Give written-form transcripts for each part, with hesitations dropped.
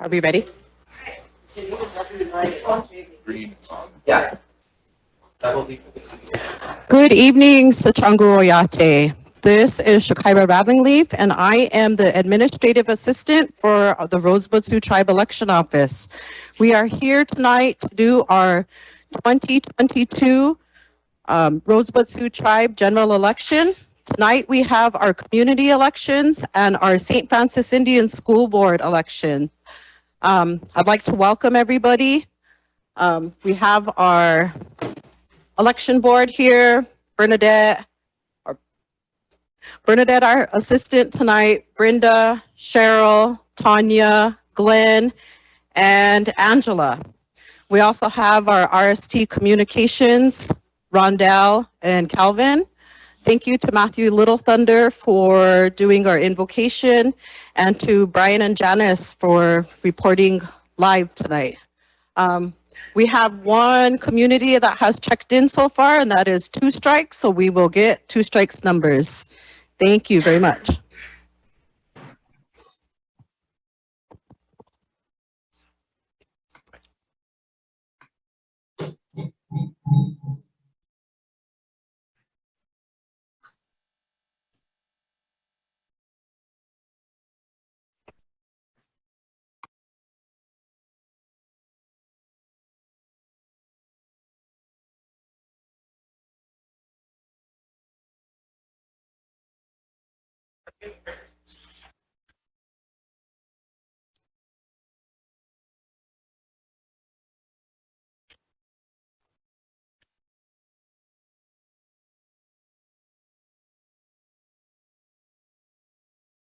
Are we ready? Yeah. Good evening, Sachangu Oyate. This is Shakaira Rattling Leaf, and I am the administrative assistant for the Rosebud Sioux Tribe Election Office. We are here tonight to do our 2022 Rosebud Sioux Tribe general election. Tonight we have our community elections and our St. Francis Indian School Board election. I'd like to welcome everybody. We have our election board here, Bernadette, our assistant tonight, Brenda, Cheryl, Tanya, Glenn, and Angela. We also have our RST communications, Rondell and Calvin. Thank you to Matthew Little Thunder for doing our invocation, and to Brian and Janice for reporting live tonight. We have one community that has checked in so far, and that is 2 strikes, so we will get 2 strikes numbers. Thank you very much.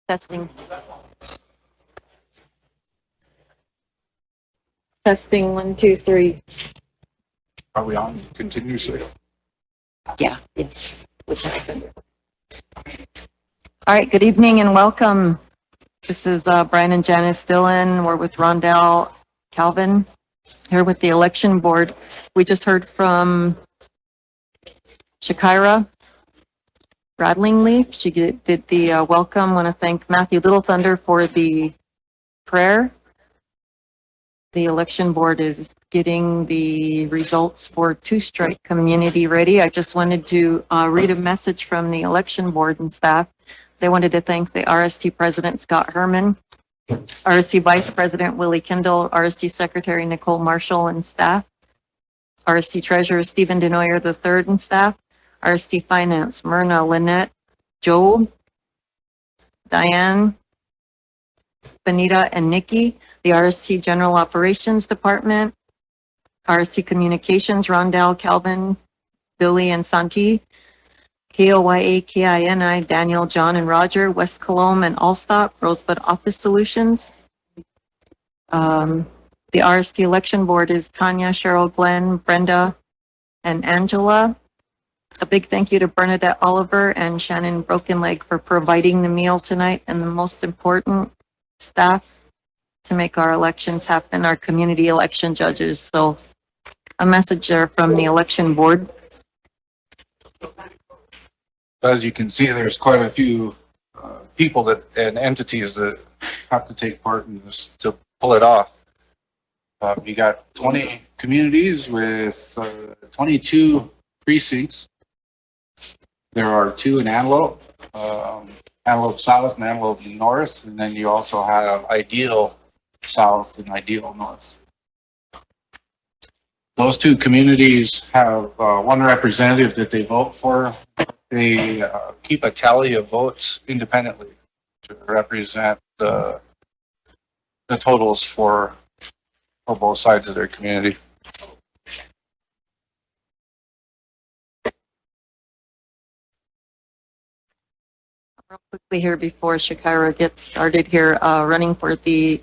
Testing. Testing, 1, 2, 3. Are we on continuously? Yeah, it's. All right, good evening and welcome. This is Brian and Janice Dillon. We're with Rondell, Calvin, here with the election board. We just heard from Shakira Rattling Leaf. She did the welcome. Want to thank Matthew Little Thunder for the prayer. The election board is getting the results for 2 strike community ready. I just wanted to read a message from the election board and staff. They wanted to thank the RST president, Scott Herman, RST vice president, Willie Kendall, RST secretary, Nicole Marshall and staff, RST treasurer, Stephen Denoyer III and staff, RST finance, Myrna, Lynette, Joe, Diane, Benita and Nikki, the RST General Operations Department, RST Communications, Rondell, Calvin, Billy and Santi, KOYA, KINI, Daniel, John and Roger, West Colombe and Allstop, Rosebud Office Solutions. The RST Election Board is Tanya, Cheryl, Glenn, Brenda, and Angela. A big thank you to Bernadette Oliver and Shannon Broken Leg for providing the meal tonight, and the most important, staff to make our elections happen, our community election judges. So a message there from the election board. As you can see, there's quite a few people and entities that have to take part in this to pull it off. You got 20 communities with 22 precincts. There are 2 in Antelope, Antelope South and Antelope North, and then you also have Ideal South and Ideal North. Those 2 communities have one representative that they vote for. They keep a tally of votes independently to represent the totals for both sides of their community. Real quickly here before Shakira gets started here, running for the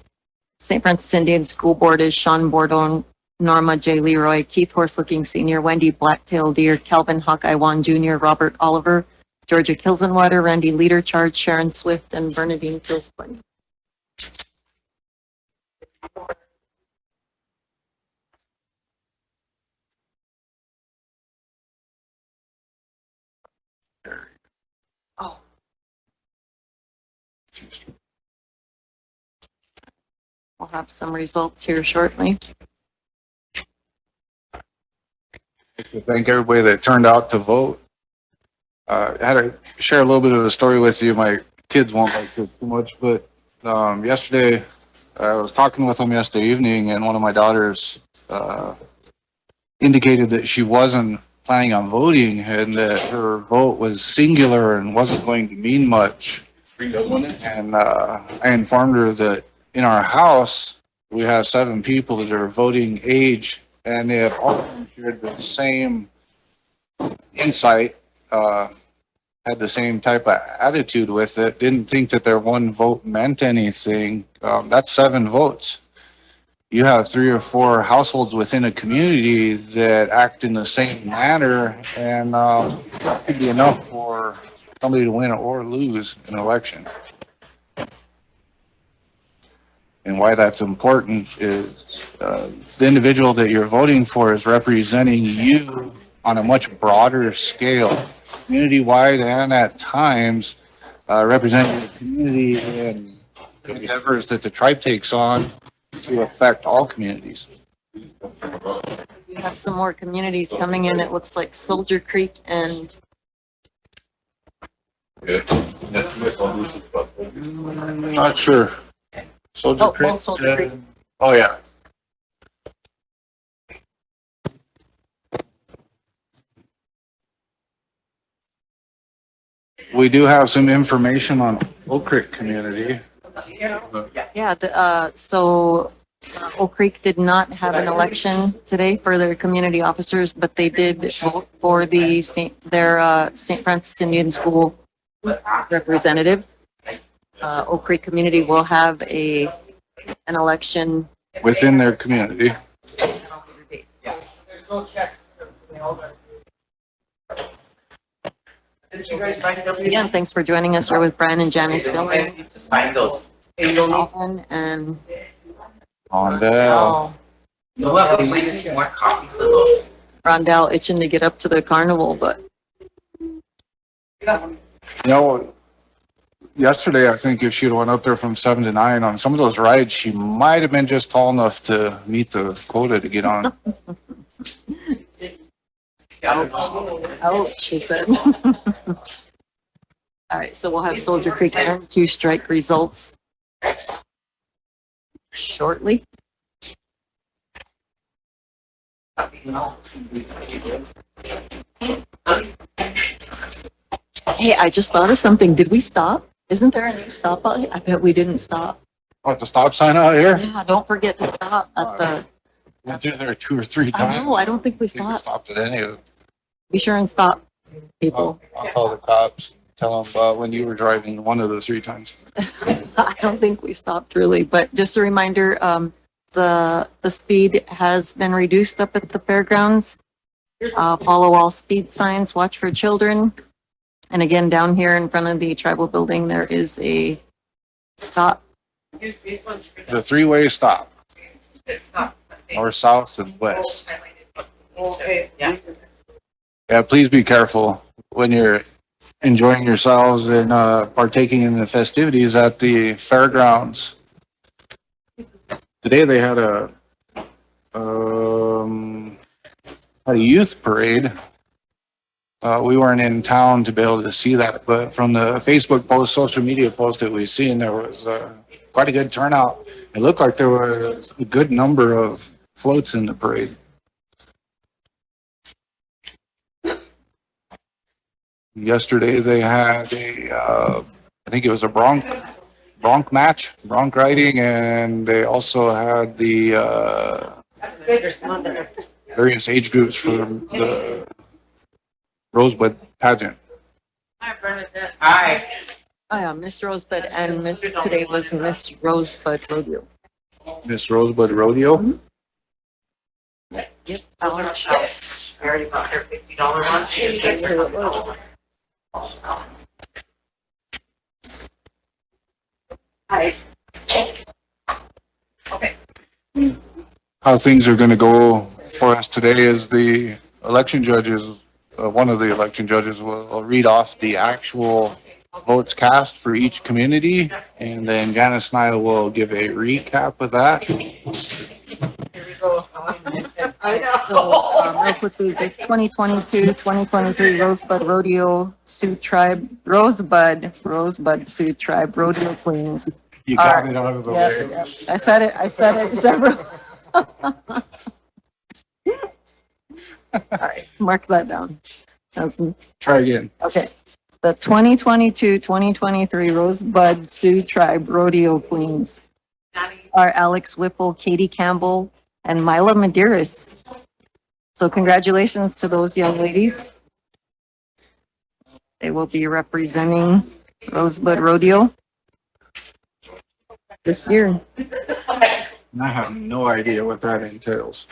St. Francis Indian School Board is Sean Bordeaux, Norma J. Leroy, Keith Horselooking Sr., Wendy Blacktail Deer, Calvin Hawkeye Wan Jr., Robert Oliver, Georgia Kilsenwater, Randy Leader Charge, Sharon Swift, and Bernadine Kilsplin. Oh. We'll have some results here shortly. To thank everybody that turned out to vote. I had to share a little bit of a story with you. My kids won't like this too much, but yesterday, I was talking with them yesterday evening, and one of my daughters indicated that she wasn't planning on voting and that her vote was singular and wasn't going to mean much. And I informed her that in our house, we have 7 people that are voting age, and they have all shared the same insight, had the same type of attitude with it, didn't think that their one vote meant anything. That's 7 votes. You have 3 or 4 households within a community that act in the same manner, and that could be enough for somebody to win or lose an election. And why that's important is the individual that you're voting for is representing you on a much broader scale, community-wide, and at times representing the community in endeavors that the tribe takes on to affect all communities. We have some more communities coming in. It looks like Soldier Creek and Not sure. Soldier Oh, Creek. well, Soldier Creek. Oh, yeah. We do have some information on Oak Creek community. yeah, so Oak Creek did not have an election today for their community officers, but they did vote for their St. Francis Indian School representative. Oak Creek community will have an election. Within their community. Again, thanks for joining us here with Brian and Janice Dillon. To sign those. Alvin and Rondell. You know what, we might need more copies of those. Rondell itching to get up to the carnival, but You know, yesterday, I think if she'd went up there from 7 to 9 on some of those rides, she might have been just tall enough to meet the quota to get on. ouch, she said. All right, so we'll have Soldier Creek and Sioux strike results shortly. Hey, I just thought of something. Did we stop? Isn't there a new stop out here? I bet we didn't stop. Oh, the stop sign out here? Yeah, don't forget to stop at the, Went through there 2 or 3 I times. know, I don't think we I think we stopped. stopped at any of them. Be sure and stop, people. I'll call the cops, tell them when you were driving one of the 3 times. I don't think we stopped really, but just a reminder, the speed has been reduced up at the fairgrounds. Follow all speed signs, watch for children. And again, down here in front of the tribal building, there is a stop. The 3-way stop, north, south, and west. Yeah. Yeah, please be careful when you're enjoying yourselves and partaking in the festivities at the fairgrounds. Today they had a youth parade. We weren't in town to be able to see that, but from the Facebook post, social media post that we've seen, there was quite a good turnout. It looked like there was a good number of floats in the parade. Yesterday they had I think it was a bronc match, bronc riding, and they also had the various age groups for the Rosebud pageant. Hi. Oh yeah, Miss Rosebud and today was Miss Rosebud Rodeo. Miss Rosebud Rodeo. Yep. Yes. I already got her $50 lunch. Hi. Okay. How things are going to go for us today is the election judges, one of the election judges will read off the actual votes cast for each community, and then Janice and I will give a recap of that. Here we go. So, real quickly, the 2022-2023 Rosebud Rodeo Sioux Tribe, Rosebud Sioux Tribe Rodeo Queens. You got it out of the way. Yeah, I said it several. All right, mark that down. That's, Try again. okay. The 2022-2023 Rosebud Sioux Tribe Rodeo Queens are Alex Whipple, Katie Campbell, and Mila Medeiros. So congratulations to those young ladies. They will be representing Rosebud Rodeo this year. I have no idea what that entails.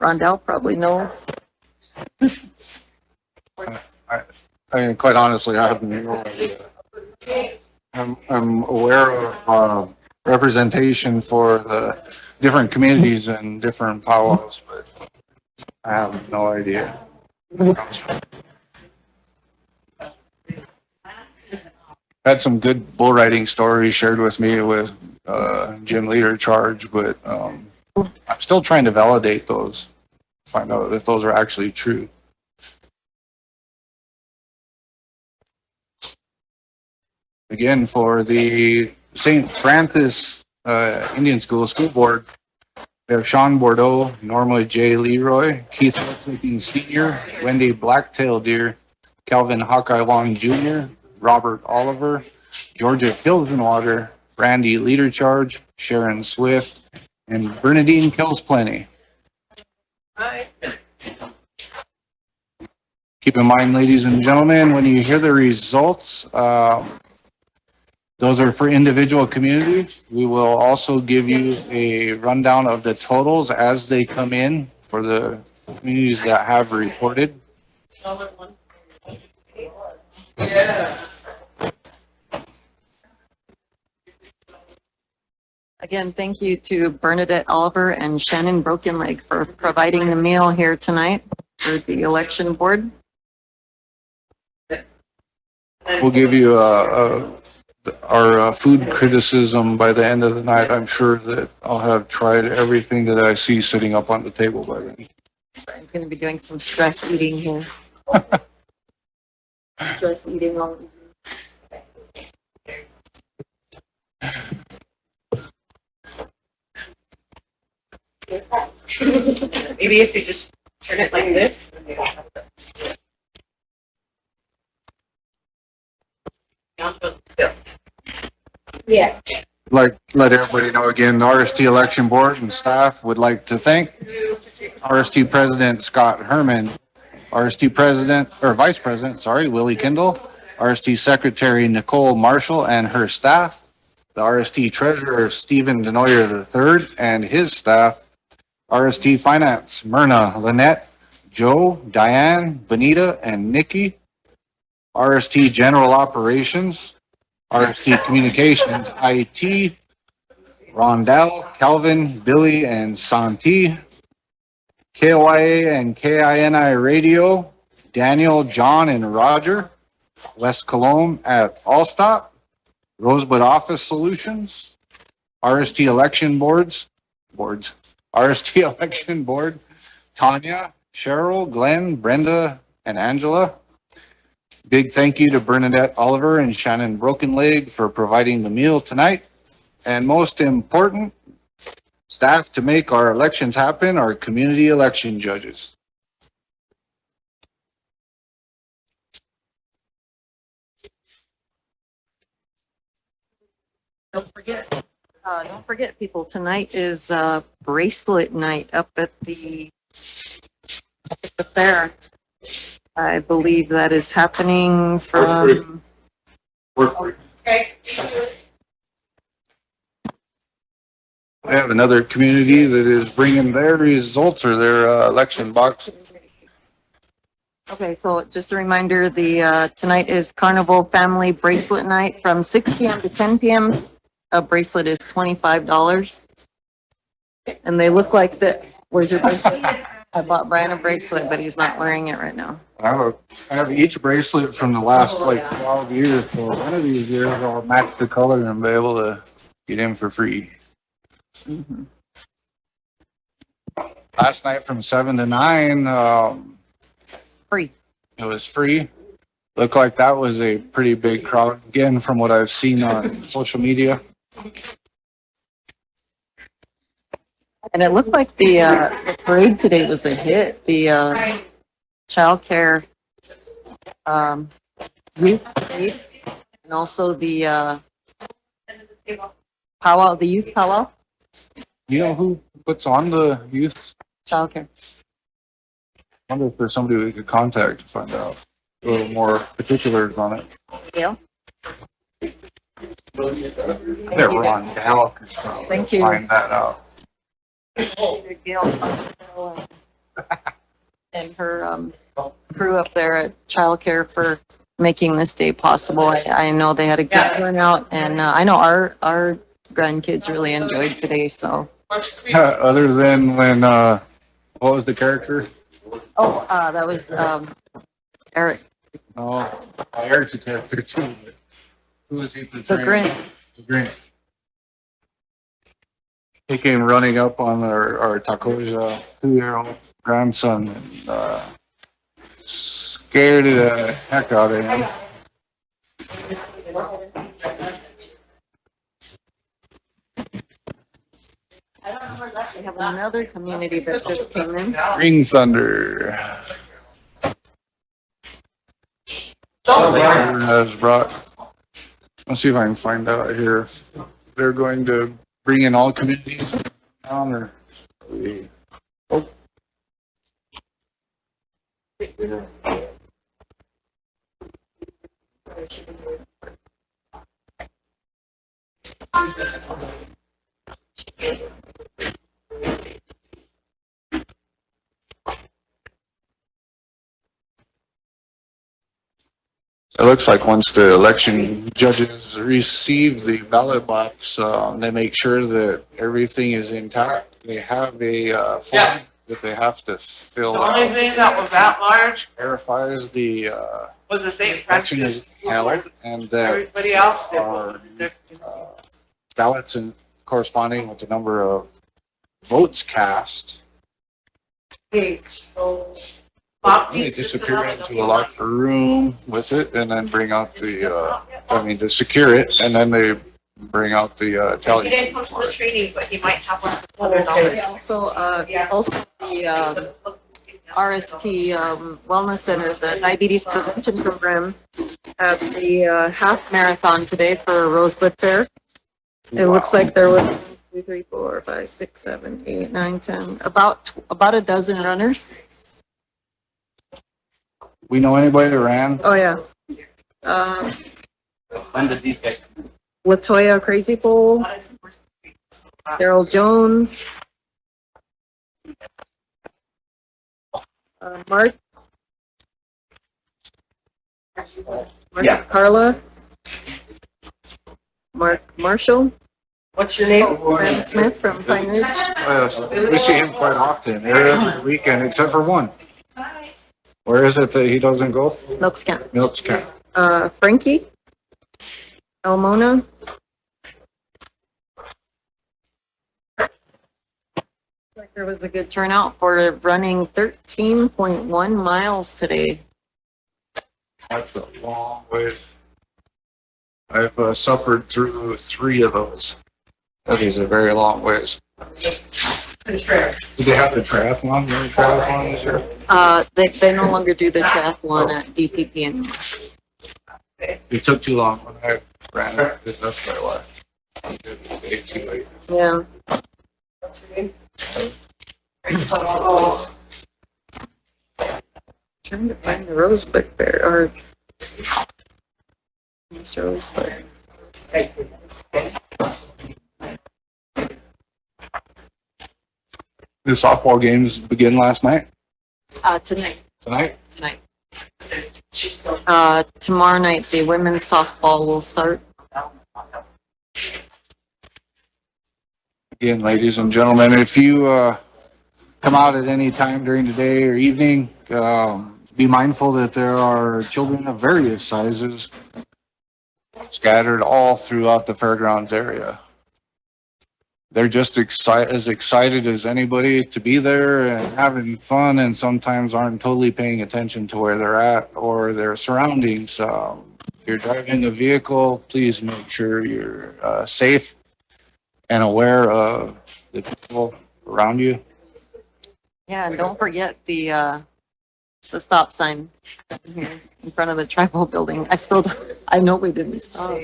Rondell probably knows. I mean, quite honestly, I have no idea. I'm aware of representation for the different communities and different powwows, but I have no idea. Had some good bull riding stories shared with me with Jim Leader Charge, but I'm still trying to validate those, find out if those are actually true. Again, for the St. Francis Indian School Board, we have Sean Bordeaux, normally Jay Leroy, Keith Westlake Sr., Wendy Blacktail Deer, Calvin Hawkeye Long Jr., Robert Oliver, Georgia Kilsenwater, Randy Leader Charge, Sharon Swift, and Bernadine Kills Plenty. Hi. Keep in mind, ladies and gentlemen, when you hear the results, those are for individual communities. We will also give you a rundown of the totals as they come in for the communities that have reported. Yeah. Again, thank you to Bernadette Oliver and Shannon Brokenleg for providing the meal here tonight for the election board. We'll give you our food criticism by the end of the night. I'm sure that I'll have tried everything that I see sitting up on the table by then. Brian's going to be doing some stress eating here. Stress eating all evening. Maybe if you just turn it like this. then you don't have to- Down, but still. Yeah. Like, let everybody know again, the RST election board and staff would like to thank RST President Scott Herman, RST President, or Vice President, sorry, Willie Kindle, RST Secretary Nicole Marshall and her staff, the RST Treasurer Stephen Denoyer III and his staff, RST Finance, Myrna, Lynette, Joe, Diane, Benita, and Nikki, RST General Operations, RST Communications, IT, Rondell, Calvin, Billy, and Santi, KOIA and KINI Radio, Daniel, John, and Roger, West Cologne at Allstop, Rosebud Office Solutions, RST Election Boards, RST Election Board, Tanya, Cheryl, Glenn, Brenda, and Angela. Big thank you to Bernadette Oliver and Shannon Brokenleg for providing the meal tonight. And most important, staff to make our elections happen, our community election judges. Don't forget, people, tonight is Bracelet night up at the fair. I believe that is happening from, Okay. I have another community that is bringing their results or their election box. okay, so just a reminder, the tonight is Carnival Family Bracelet Night from 6 p.m. to 10 p.m. A bracelet is $25. And they look like the, where's your bracelet? I bought Brian a bracelet, but he's not wearing it right now. I have each bracelet from the last like 12 years. So one of these years I'll match the color and be able to get in for free. Mhm. Last night from 7 to 9, Free. it was free. Looked like that was a pretty big crowd again from what I've seen on social media. And it looked like the parade today was a hit. The childcare youth parade, and also the powwow, the youth powwow, You know who puts on the youth? childcare. I wonder if there's somebody we could contact to find out a little more particulars on it. Yeah. There, Ron Gal could probably Thank you. find that out. And her crew up there at childcare for making this day possible. I know they had a good turnout, and I know our grandkids really enjoyed today. So. Other than when, what was the character? Oh, that was Eric. No, Eric's a character too. But who was he The portraying? Grin. The Grin. He came running up on our Takoja 2-year-old grandson and scared the heck out of him. We have another community that just came in. Ring Thunder. Has brought. Let's see if I can find out here. If they're going to bring in all communities down or. It looks like once the election judges receive the ballot box, they make sure that everything is intact. They have a form that they have to fill The only out. thing that was that large Verifies the was the St. election Francis. is held and that Everybody else did. our ballots and corresponding with the number of votes cast. Okay, so Bob They needs to disappear fill out into a locker room with it and then bring out the, to secure it, and then they bring out the tally He didn't sheet come to for the it. training, but he might have one for Okay. $100. Also, the RST Wellness Center, the Diabetes Prevention Program, had the half marathon today for Rosebud Fair. It looks like there was 1, 2, 3, 4, 5, 6, 7, 8, 9, 10, about a dozen runners. We know anybody that ran? Oh, yeah. When did these guys? Latoya Crazy Bull, Daryl Jones, Mark. Yeah. Carla. Mark Marshall, What's your name? Brandon Smith from Pine Ridge. We see him quite often, every weekend, except for one. Where is it that he doesn't go? Milks Camp. Milks Camp. Frankie, Elmona. Like there was a good turnout for running 13.1 miles today. That's a long way. I've suffered through 3 of those. That is a very long ways. Did they have the triathlon? You triathlon this year? They no longer do the triathlon at DPP anymore. It took too long when I ran it. That's probably why. I did it way too late. Yeah. Trying to find the Rosebud Fair or it's Rosebud. The softball games begin last night, Tonight. tonight. Tomorrow night, the women's softball will start. Again, ladies and gentlemen, if you come out at any time during the day or evening. Be mindful that there are children of various sizes scattered all throughout the fairgrounds area. They're just as excited as anybody to be there and having fun, and sometimes aren't totally paying attention to where they're at or their surroundings. If you're driving a vehicle, please make sure you're safe and aware of the people around you. Yeah, and don't forget the stop sign here in front of the tribal building. I know we didn't stop.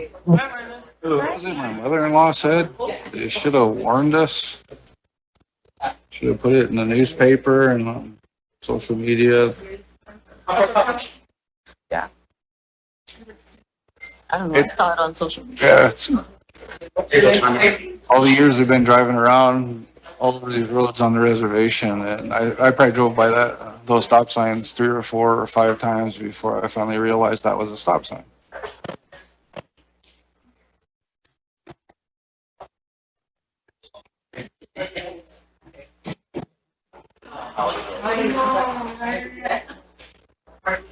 What was it my mother-in-law said? They should have warned us. Should have put it in the newspaper and on social media. Yeah. I don't know, I saw it on social media. Yeah, it's all the years we've been driving around all over these roads on the reservation, and I probably drove by those stop signs 3 or 4 or 5 times before I finally realized that was a stop sign.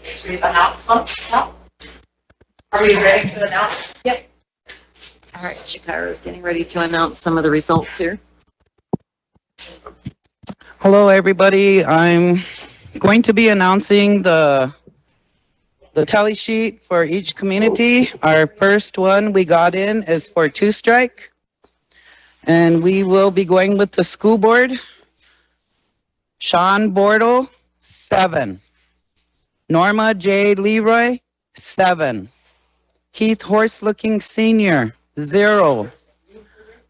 Should we announce them now? Are we ready to announce? All right, Shakira's getting ready to announce some of the results here. Hello, everybody. I'm going to be announcing the tally sheet for each community. Our first one we got in is for 2 strike. And we will be going with the school board. Sean Bortle, 7. Norma J. Leroy, 7. Keith Horse-Looking Senior, 0.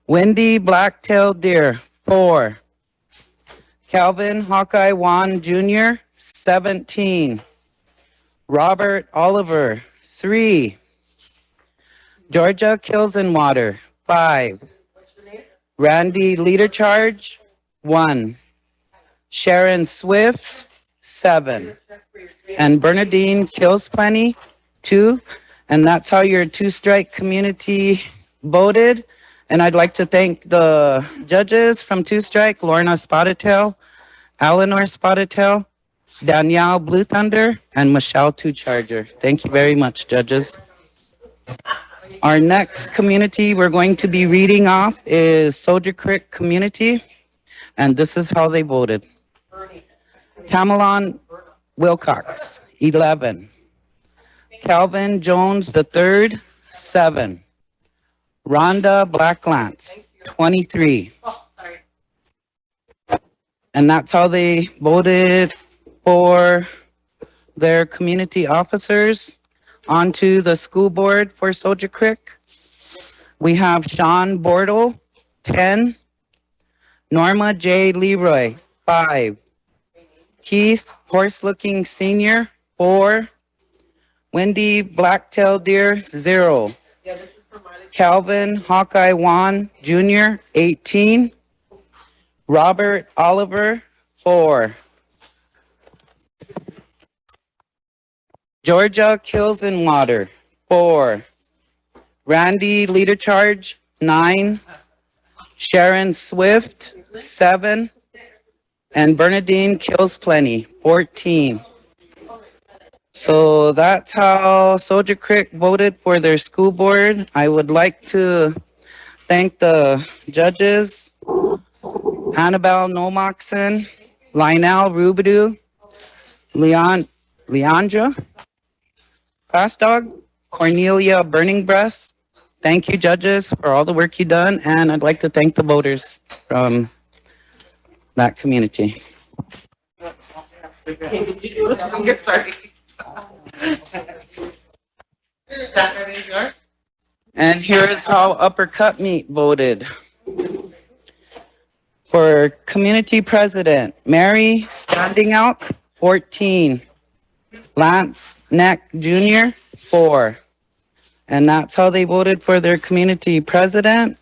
Wendy Blacktail Deer, 4. Calvin Hawkeye Wan Jr., 17. Robert Oliver, 3. Georgia Kills in Water, 5. Randy Leader Charge, 1. Sharon Swift, 7. And Bernadine Kills Plenty, 2. And that's how your 2-strike community voted. And I'd like to thank the judges from 2-strike, Lorna Spotted-Tail, Eleanor Spotted-Tail, Danielle Blue Thunder, and Michelle Two Charger. Thank you very much, judges. Our next community we're going to be reading off is Soldier Creek Community, and this is how they voted. Tamalon Wilcox, 11. Calvin Jones III, 7. Rhonda Blacklance, 23. And that's how they voted for their community officers. Onto the school board for Soldier Creek. We have Sean Bortle, 10. Norma J. Leroy, 5. Keith Horse-Looking Senior, 4. Wendy Blacktail Deer, 0. Calvin Hawkeye Wan Jr., 18. Robert Oliver, 4. Georgia Kills in Water, 4. Randy Leader Charge, 9. Sharon Swift, 7. And Bernadine Kills Plenty, 14. So that's how Soldier Creek voted for their school board. I would like to thank the judges, Annabelle Nomoxon, Lionel Rubidoux, Leandra Fast Dog, Cornelia Burning Breast. Thank you, judges, for all the work you've done, and I'd like to thank the voters from that community. Sorry. And here is how Uppercut Meat voted. For community president, Mary Standing Elk, 14. Lance Neck Jr., 4. And that's how they voted for their community president.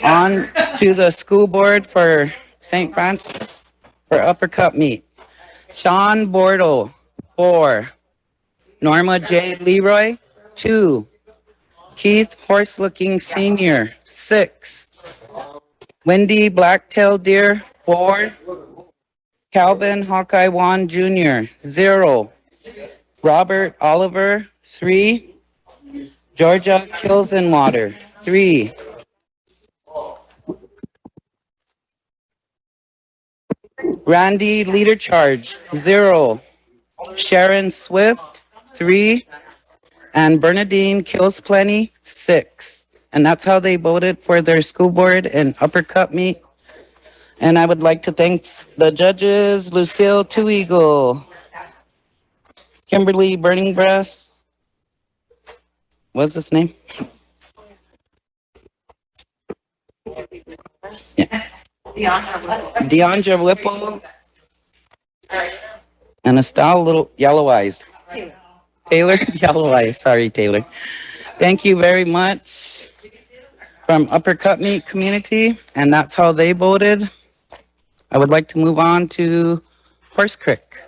On to the school board for St. Francis for Uppercut Meat. Sean Bortle, 4. Norma J. Leroy, 2. Keith Horse-Looking Senior, 6. Wendy Blacktail Deer, 4. Calvin Hawkeye Wan Jr., 0. Robert Oliver, 3. Georgia Kilsenwater, 3. Randy Leader Charge, 0. Sharon Swift, 3. And Bernadine Kills Plenty, 6. And that's how they voted for their school board and uppercut meet. And I would like to thank the judges, Lucille Two Eagle, Kimberly Burning Breast, what's his name? Deandra Whipple, and Estelle Little Yellow Eyes. Taylor Yellow Eyes, sorry Taylor. Thank you very much from Uppercut Meat Community, and that's how they voted. I would like to move on to Horse Creek.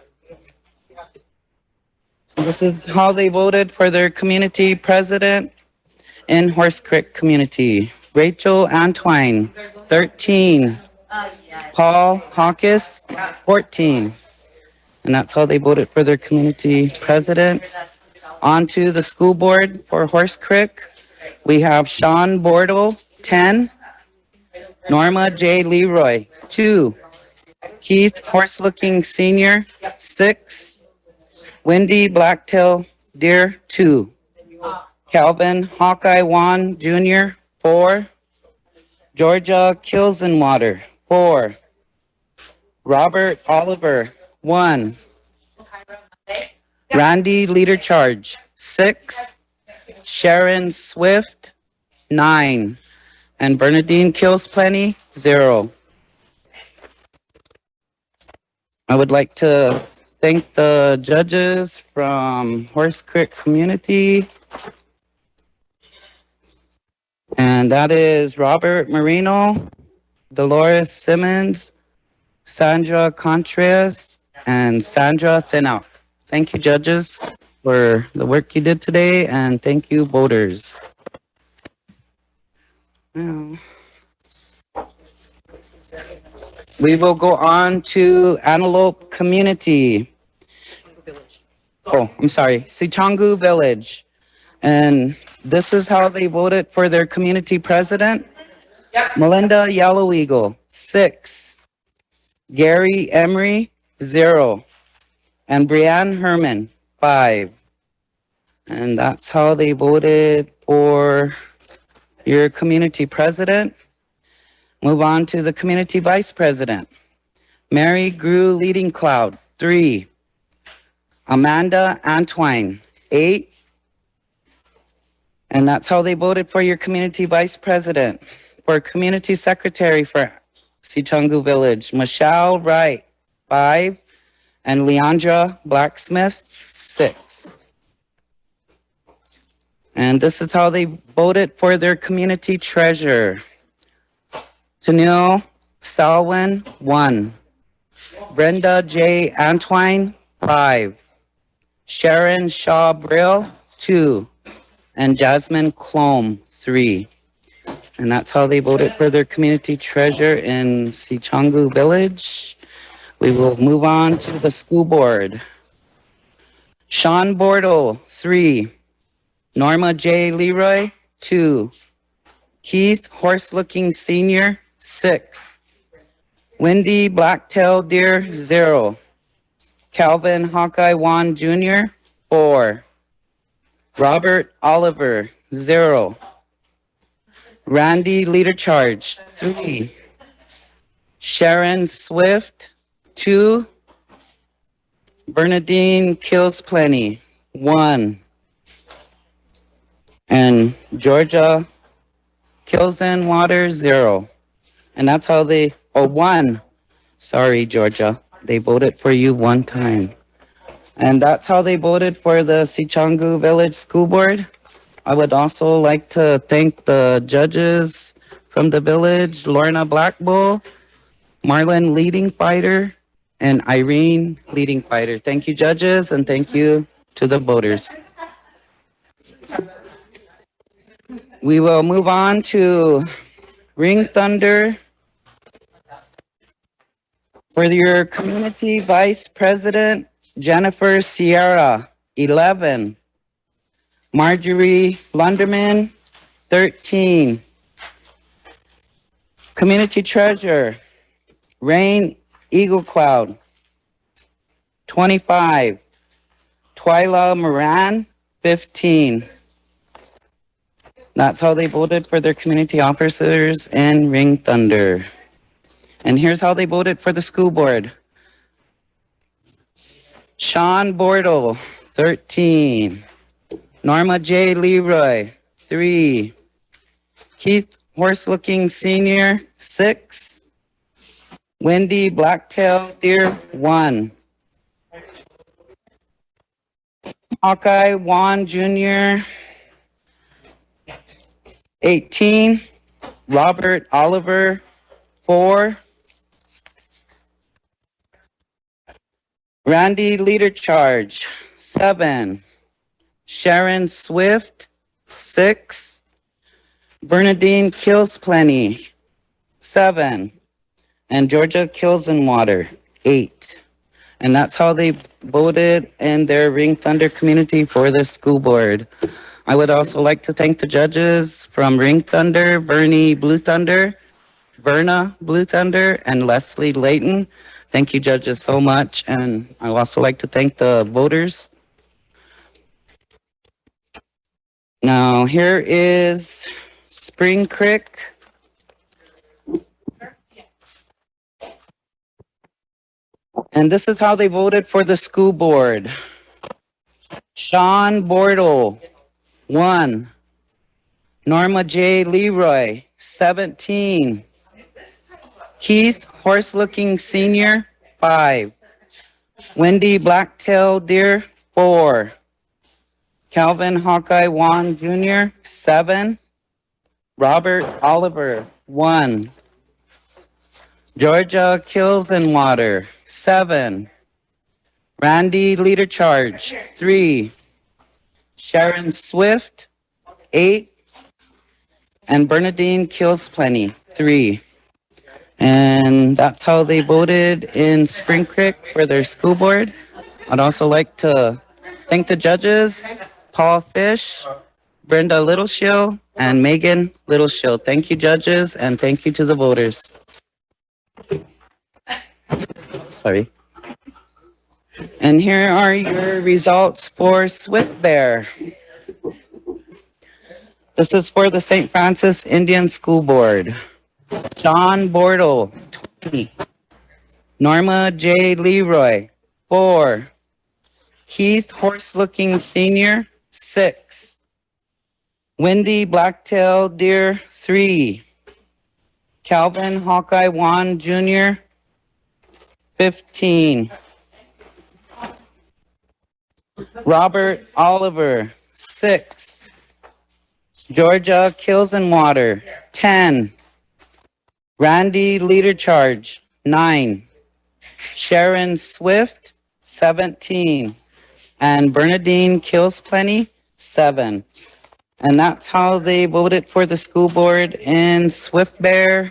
This is how they voted for their community president in Horse Creek Community. Rachel Antwine, 13. Paul Hawkes, 14. And that's how they voted for their community president. On to the school board for Horse Creek. We have Sean Bordeaux, 10. Norma J. Leroy, 2. Keith Horselooking Senior, 6. Wendy Blacktail Deer, 2. Calvin Hawkeye Wan Jr., 4. Georgia Kilsenwater, 4. Robert Oliver, 1. Randy Leader Charge, 6. Sharon Swift, 9. And Bernadine Kills Plenty, 0. I would like to thank the judges from Horse Creek Community. And that is Robert Marino, Dolores Simmons, Sandra Contreras, and Sandra Thinout. Thank you, judges, for the work you did today, and thank you, voters. Now, we will go on to Antelope Community. Oh, I'm sorry, Sichongu Village. And this is how they voted for their community president. Melinda Yellow Eagle, 6. Gary Emery, 0. And Brianne Herman, 5. And that's how they voted for your community president. Move on to the community vice president. Mary Grew Leading Cloud, 3. Amanda Antwine, 8. And that's how they voted for your community vice president. For community secretary for Sichongu Village, Michelle Wright, 5. And Leandra Blacksmith, 6. And this is how they voted for their community treasurer. Tanil Salwin, 1. Brenda J. Antwine, 5. Sharon Shaw Brill, 2. And Jasmine Clome, 3. And that's how they voted for their community treasurer in Sichongu Village. We will move on to the school board. Sean Bordeaux, 3. Norma J. Leroy, 2. Keith Horselooking Senior, 6. Wendy Blacktail Deer, 0. Calvin Hawkeye Wan Jr., 4. Robert Oliver, 0. Randy Leader Charge, 3. Sharon Swift, 2. Bernadine Kills Plenty, 1. And Georgia Kilsenwater, 0. And that's how they, 1. Sorry, Georgia. They voted for you 1 time. And that's how they voted for the Sichongu Village School Board. I would also like to thank the judges from the village, Lorna Blackbull, Marlon Leading Fighter, and Irene Leading Fighter. Thank you, judges, and thank you to the voters. We will move on to Ring Thunder For your community vice president, Jennifer Sierra, 11. Marjorie Lunderman, 13. Community treasurer, Rain Eagle Cloud, 25. Twyla Moran, 15. That's how they voted for their community officers in Ring Thunder. And here's how they voted for the school board. Sean Bortle, 13. Norma J. Leroy, 3. Keith Horse-Looking Senior, 6. Wendy Blacktail Deer, 1. Hawkeye Juan Jr., 18. Robert Oliver, 4. Randy Leader Charge, 7. Sharon Swift, 6. Bernadine Kills Plenty, 7. And Georgia Kills in Water, 8. And that's how they voted in their Ring Thunder community for the school board. I would also like to thank the judges from Ring Thunder, Bernie Blue Thunder, Verna Blue Thunder, and Leslie Layton. Thank you, judges, so much. And I would also like to thank the voters. Now, here is Spring Creek. And this is how they voted for the school board. Sean Bortle, 1. Norma J. Leroy, 17. Keith Horse-Looking Senior, 5. Wendy Blacktail Deer, 4. Calvin Hawkeye Juan Jr., 7. Robert Oliver, 1. Georgia Kills in Water, 7. Randy Leader Charge, 3. Sharon Swift, 8. And Bernadine Kills Plenty, 3. And that's how they voted in Spring Creek for their school board. I'd also like to thank the judges, Paul Fish, Brenda Littleshill, and Megan Littleshill. Thank you, judges, and thank you to the voters. Sorry. And here are your results for Swift Bear. This is for the St. Francis Indian School Board. John Bortle, 20. Norma J. Leroy, 4. Keith Horse-Looking Senior, 6. Wendy Blacktail Deer, 3. Calvin Hawkeye Juan Jr., 15. Robert Oliver, 6. Georgia Kills in Water, 10. Randy Leader Charge, 9. Sharon Swift, 17. And Bernadine Kills Plenty, 7. And that's how they voted for the school board in Swift Bear.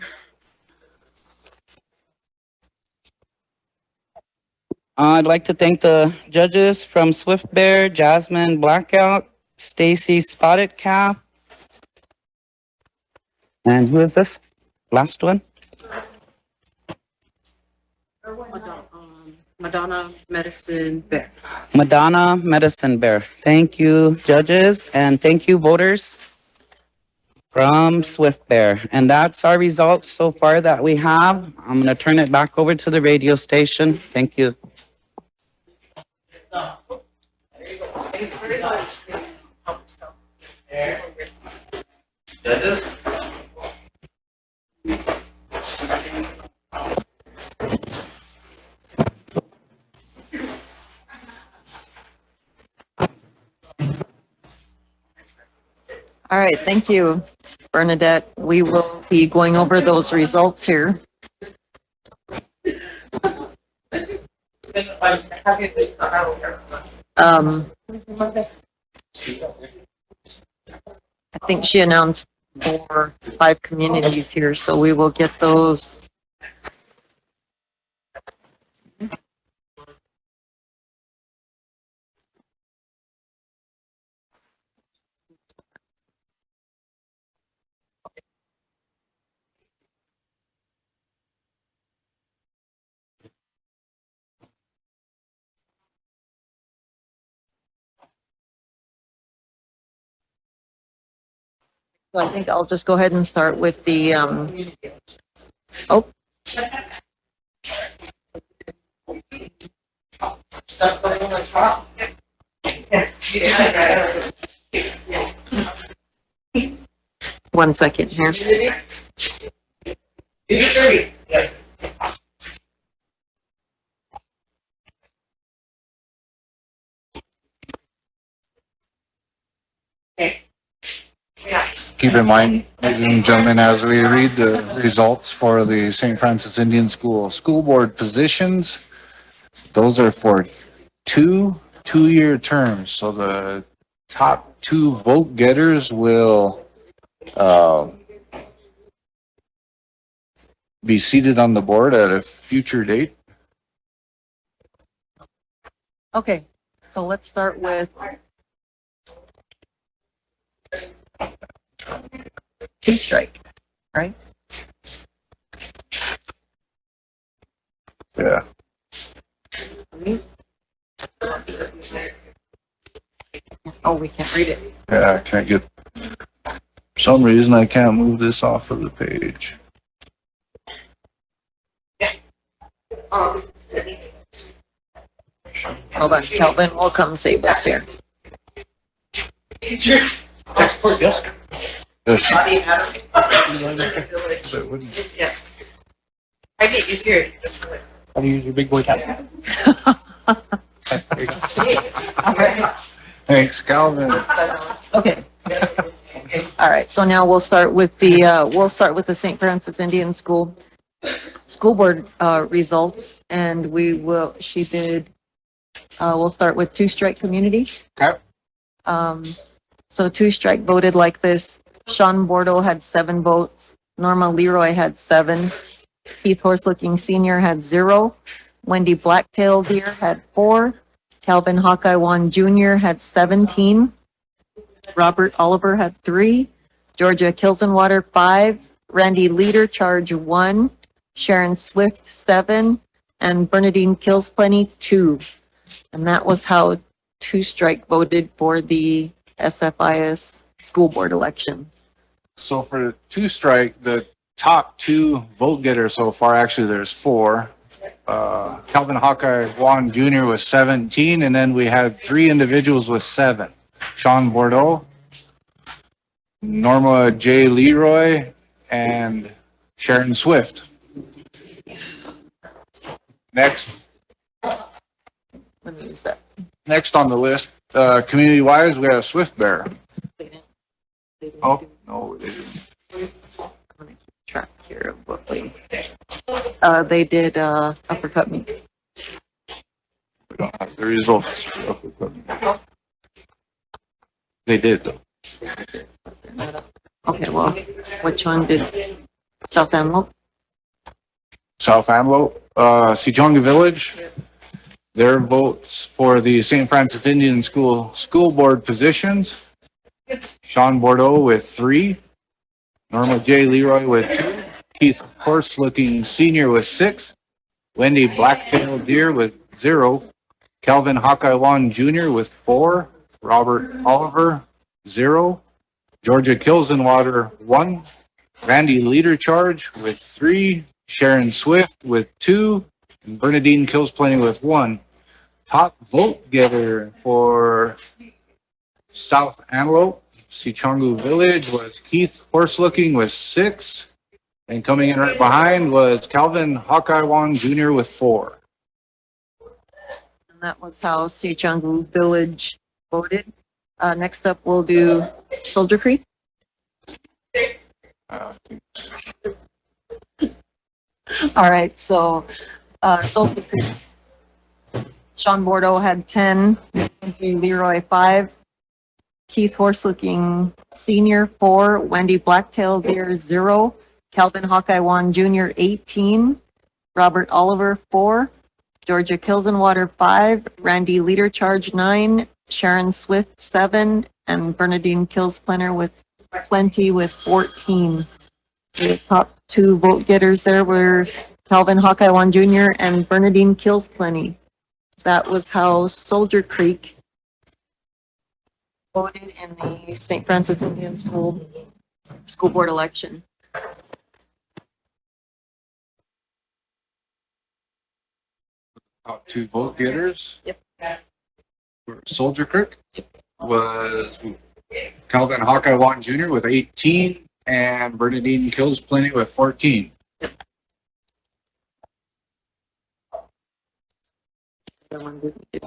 I'd like to thank the judges from Swift Bear, Jasmine Blackout, Stacy Spotted Calf. And who is this? Last one? Madonna Medicine Bear. Madonna Medicine Bear. Thank you, judges, and thank you, voters from Swift Bear. And that's our results so far that we have. I'm going to turn it back over to the radio station. Thank you. Judges? All right, thank you, Bernadette. We will be going over those results here. I think she announced 5 communities here, so we will get those So I think I'll just go ahead and start with the, oh, one second here. Keep in mind, ladies and gentlemen, as we read the results for the St. Francis Indian School Board positions, those are for two-year terms. So the top two vote getters will be seated on the board at a future date. Okay, so let's start with two strike, right? Yeah. Oh, we can't read it. Yeah, I can't get, for some reason I can't move this off of the page. Hold on, Calvin will come save us here. Passport, yes. Yes. Yeah. I think it's here. How do you use your big boy tab? All right. Thanks, Calvin. Okay. All right, so now we'll start with the St. Francis Indian School Board results, and we'll start with Two Strike Community. Okay. So Two Strike voted like this: Sean Bordeaux had 7 votes, Norma Leroy had 7, Keith Horselooking Senior had 0, Wendy Blacktail Deer had 4, Calvin Hawkeye Wan Jr. had 17, Robert Oliver had 3, Georgia Kilsenwater 5, Randy Leader Charge 1, Sharon Swift 7, and Bernadine Killsplenty 2. And that was how Two Strike voted for the SFIS school board election. So for two strike, the top 2 vote getters so far, actually there's 4. Calvin Hawkeye Juan Jr. with 17, and then we had 3 individuals with 7. Sean Bordeaux, Norma J. Leroy, and Sharon Swift. Next Let me use that. Next on the list, community-wise, we have Swift Bear. Oh, no, they didn't. I'm gonna keep track here of what they did uppercut me. We don't have the results. They did, though. Okay, well, which one did South Antelope? South Antelope, Sichonga Village. Their votes for the St. Francis Indian School Board positions. Sean Bordeaux with 3, Norma J. Leroy with 2, Keith Horselooking Senior with 6, Wendy Blacktail Deer with 0, Calvin Hawkeye Wan Jr. with 4, Robert Oliver 0, Georgia Kilsenwater 1, Randy Leader Charge with 3, Sharon Swift with 2, and Bernadine Killsplenty with 1. Top vote getter for South Antelope, Sichonga Village, was Keith Horselooking with 6. And coming in right behind was Calvin Hawkeye Wan Jr. with 4. And that was how Sichonga Village voted. Next up, we'll do Soldier Creek. All right, so Soldier Creek. Sean Bordeaux had 10, Leroy 5, Keith Horselooking Senior 4, Wendy Blacktail Deer 0, Calvin Hawkeye Wan Jr. 18, Robert Oliver 4, Georgia Kilsenwater 5, Randy Leader Charge 9, Sharon Swift 7, and Bernadine Killsplenty with 14. The top 2 vote getters there were Calvin Hawkeye Wan Jr. and Bernadine Killsplenty. That was how Soldier Creek voted in the St. Francis Indian School school board election. Top two vote getters. Yep. For Soldier Creek was Calvin Hawkeye Wan Jr. with 18 and Bernadine Kills Plenty with 14. That one didn't do.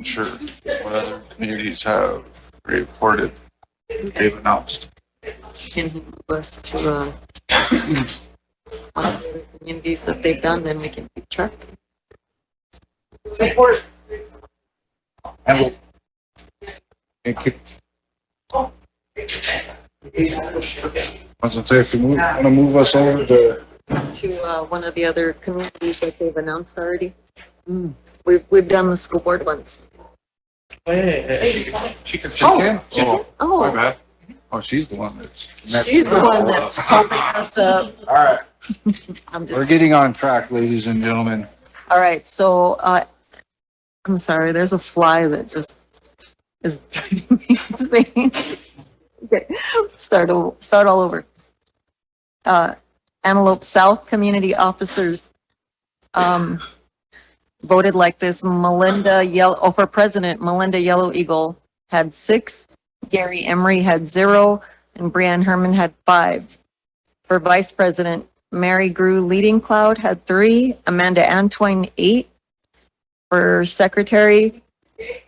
Sure what other communities have reported that they've announced. Can he move us to one of the other communities that they've done, then we can keep track. Support. And we'll I was gonna say, if you want to move us over to One of the other communities that they've announced already. We've done the school board ones. she can? Oh, my Oh, bad. Oh, she's the one that's. she's the one that's holding us up. All right, I'm we're just, getting on track, ladies and gentlemen. all right, so, I'm sorry, there's a fly that just is driving me insane. Okay, start all over. Antelope South Community Officers, voted like this. For president, Melinda Yellow Eagle had 6, Gary Emery had 0, and Brianne Herman had 5. For vice president, Mary Grew Leading Cloud had 3, Amanda Antoine 8. For secretary,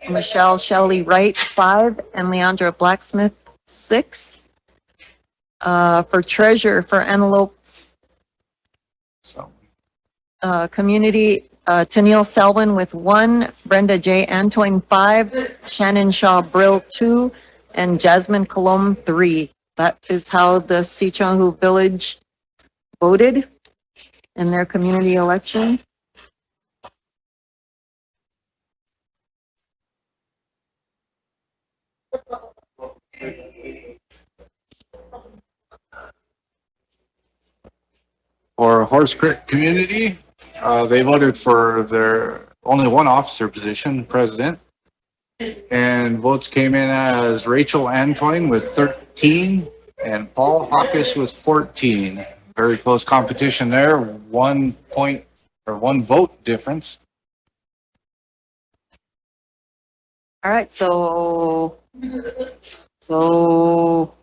Michelle Shelley Wright 5, and Leandra Blacksmith 6. For treasurer for Antelope So, Community, Tennille Selwyn with 1, Brenda J. Antoine 5, Shannon Shaw Brill 2, and Jasmine Colomb 3. That is how the Sioux Village voted in their community election. for Horse Creek Community, they voted for their only one officer position, president. And votes came in as Rachel Antoine with 13 and Paul Hawkes with 14. Very close competition there, 1 point or 1 vote difference. All right, so, all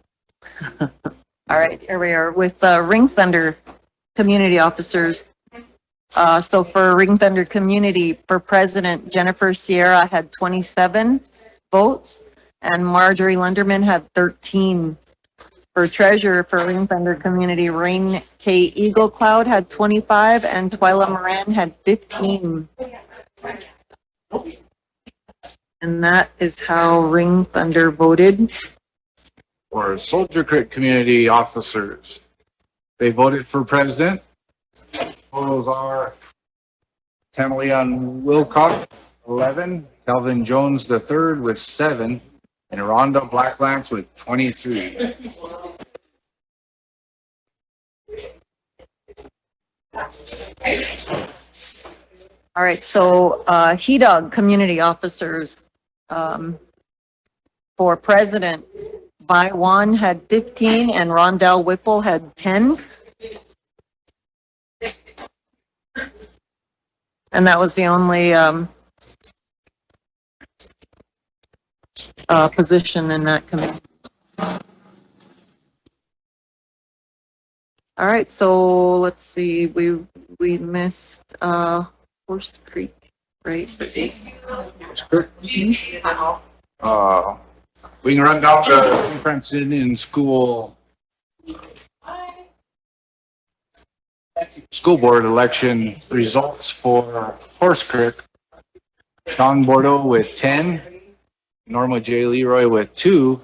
right, here we are with Ring Thunder Community Officers. So for Ring Thunder Community, for president, Jennifer Sierra had 27 votes and Marjorie Lunderman had 13. For treasurer for Ring Thunder Community, Rain K. Eagle Cloud had 25 and Twyla Moran had 15. And that is how Ring Thunder voted. For Soldier Creek Community Officers, they voted for president. Totals are Tamaleon Wilcox, 11, Calvin Jones III with 7, and Rhonda Blacklance with 23. All right, so He Dog Community Officers, for president, Bai Wan had 15 and Rondell Whipple had 10. And that was the only position in that committee. All right, so let's see, we missed Horse Creek, right? We can run down the Prince Indian School board election results for Horse Creek. Sean Bordeaux with 10, Norma J. Leroy with 2,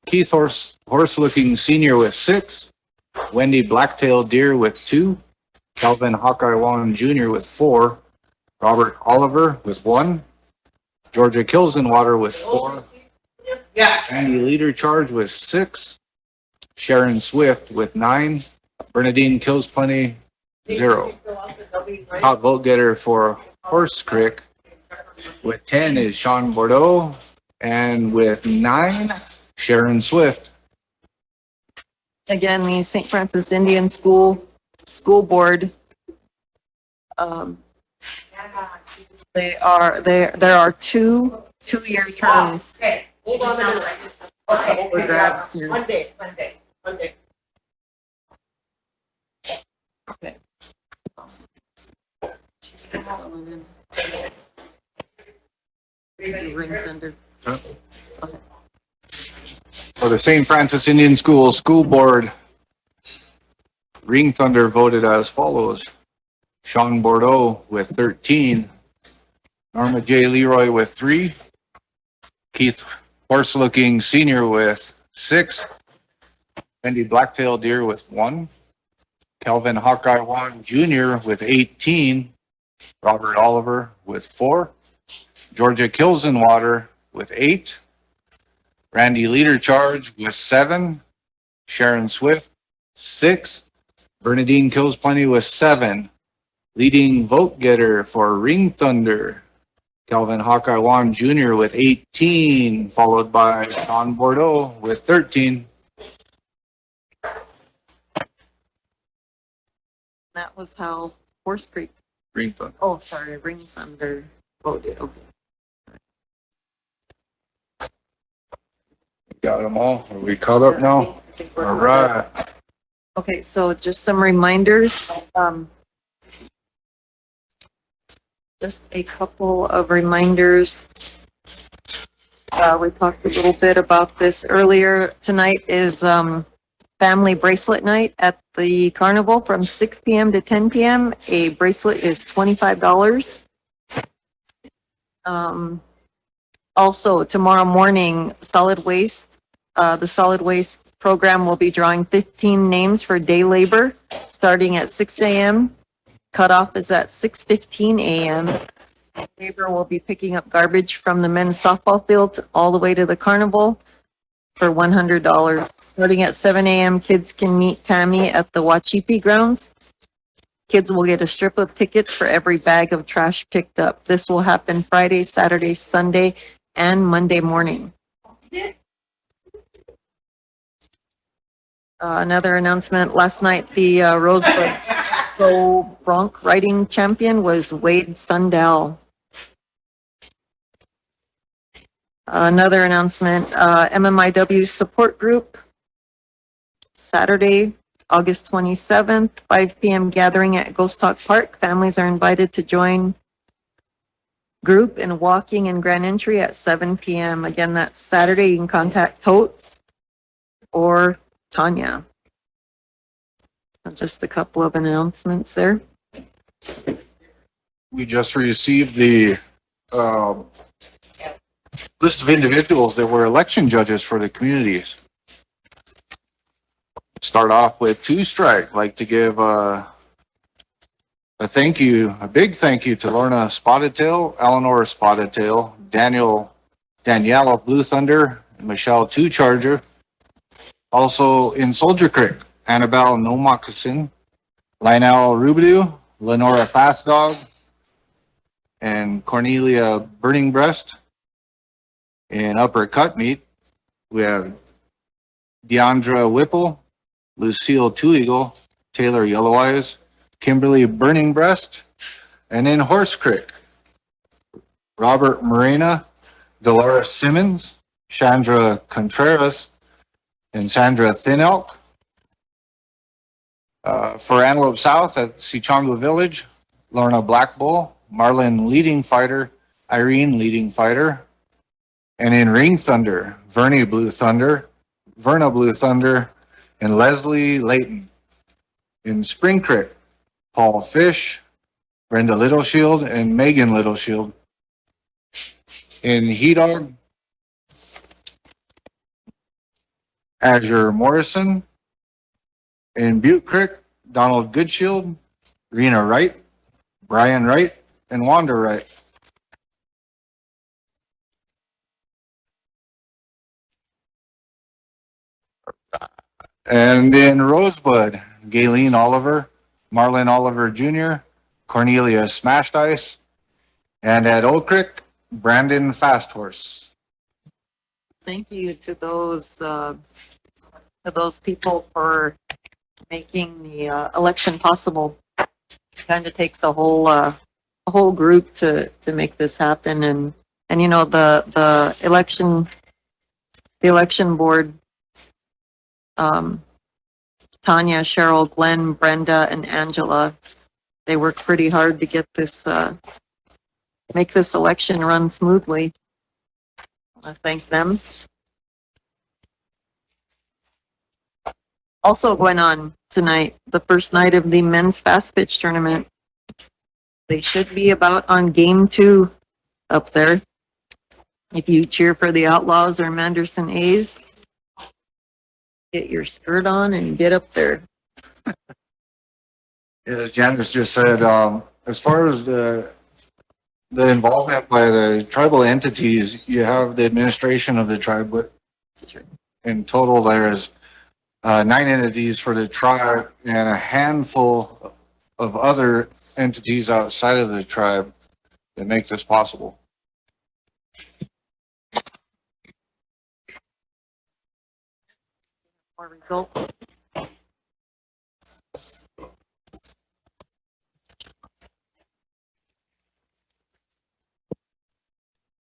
Keith Horse Looking Senior with 6, Wendy Blacktail Deer with 2, Calvin Hawkeye Wan Jr. with 4, Robert Oliver with 1, Georgia Kilsenwater with 4, Yeah. Andy Leader Charge with 6, Sharon Swift with 9, Bernadine Kills Plenty 0. Top vote getter for Horse Creek with 10 is Sean Bordeaux, and with 9, Sharon Swift. Again, the St. Francis Indian School Board. There are two-year terms. Okay, hold on a second. Okay. For grabs here. Monday. Okay. Ring thunder. For the St. Francis Indian School Board, Ring Thunder voted as follows. Sean Bordeaux with 13, Norma J. Leroy with 3, Keith Horse Looking Senior with 6, Wendy Blacktail Deer with 1, Kelvin Hawkeye Wan Jr. with 18, Robert Oliver with 4, Georgia Kilsenwater with 8, Randy Leader Charge with 7, Sharon Swift 6, Bernadine Kills Plenty with 7. Leading vote getter for Ring Thunder, Calvin Hawkeye Wan Jr. with 18, followed by Sean Bordeaux with 13. That was how Horse Creek, Ring Thunder. oh, sorry, Ring Thunder voted. Okay. Got them all. Are we caught up now? I think we're All caught up. right. Okay, so just some reminders. Just a couple of reminders. We talked a little bit about this earlier. Tonight is Family Bracelet Night at the Carnival from 6 p.m. to 10 p.m. A bracelet is $25. Also, tomorrow morning, the solid waste program will be drawing 15 names for day labor, starting at 6 a.m. Cutoff is at 6:15 a.m. Labor will be picking up garbage from the men's softball field all the way to the carnival for $100. Starting at 7 a.m., kids can meet Tammy at the Wachipi grounds. Kids will get a strip of tickets for every bag of trash picked up. This will happen Friday, Saturday, Sunday, and Monday morning. Another announcement, last night, the Rosebud bronc riding champion was Wade Sundell. Another announcement, MMIW support group, Saturday, August 27th, 5 p.m. gathering at Ghost Talk Park. Families are invited to join group in walking in Grand Entry at 7 p.m. Again, that's Saturday. You can contact Totes or Tanya. Just a couple of announcements there. We just received the list of individuals that were election judges for the communities. Start off with Two Strike. I'd like to give a big thank you to Lorna Spotted Tail, Eleanor Spotted Tail, Daniela Blue Thunder, and Michelle Two Charger. Also in Soldier Creek, Annabelle No Moccasin, Lionel Rubidoux, Lenora Fast Dog, and Cornelia Burning Breast. In Upper Cut Meat, we have Deandra Whipple, Lucille Two Eagle, Taylor Yellow Eyes, Kimberly Burning Breast, and in Horse Creek, Robert Morena, Dolores Simmons, Chandra Contreras, and Sandra Thin Elk. For Antelope South at Sichongo Village, Lorna Black Bull, Marlon Leading Fighter, Irene Leading Fighter. And in Ring Thunder, Verna Blue Thunder, and Leslie Layton. In Spring Creek, Paul Fish, Brenda Littleshield, and Megan Littleshield. In He Dog, Azure Morrison. In Butte Creek, Donald Goodshield, Rena Wright, Brian Wright, and Wanda Wright. And in Rosebud, Gayleen Oliver, Marlon Oliver Jr., Cornelia Smashed Ice, and at Oak Creek, Brandon Fast Horse. Thank you to those people for making the election possible. Kind of takes a whole group to make this happen, and you know the election board, Tanya, Cheryl, Glenn, Brenda, and Angela, they worked pretty hard to get this make this election run smoothly. I thank them. Also going on tonight, the first night of the men's fast pitch tournament. They should be about on game 2 up there. If you cheer for the Outlaws or Manderson A's, get your skirt on and get up there. As Janice just said, as far as the involvement by the tribal entities, you have the administration of the tribe, but in total there is 9 entities for the tribe and a handful of other entities outside of the tribe that make this possible. More results.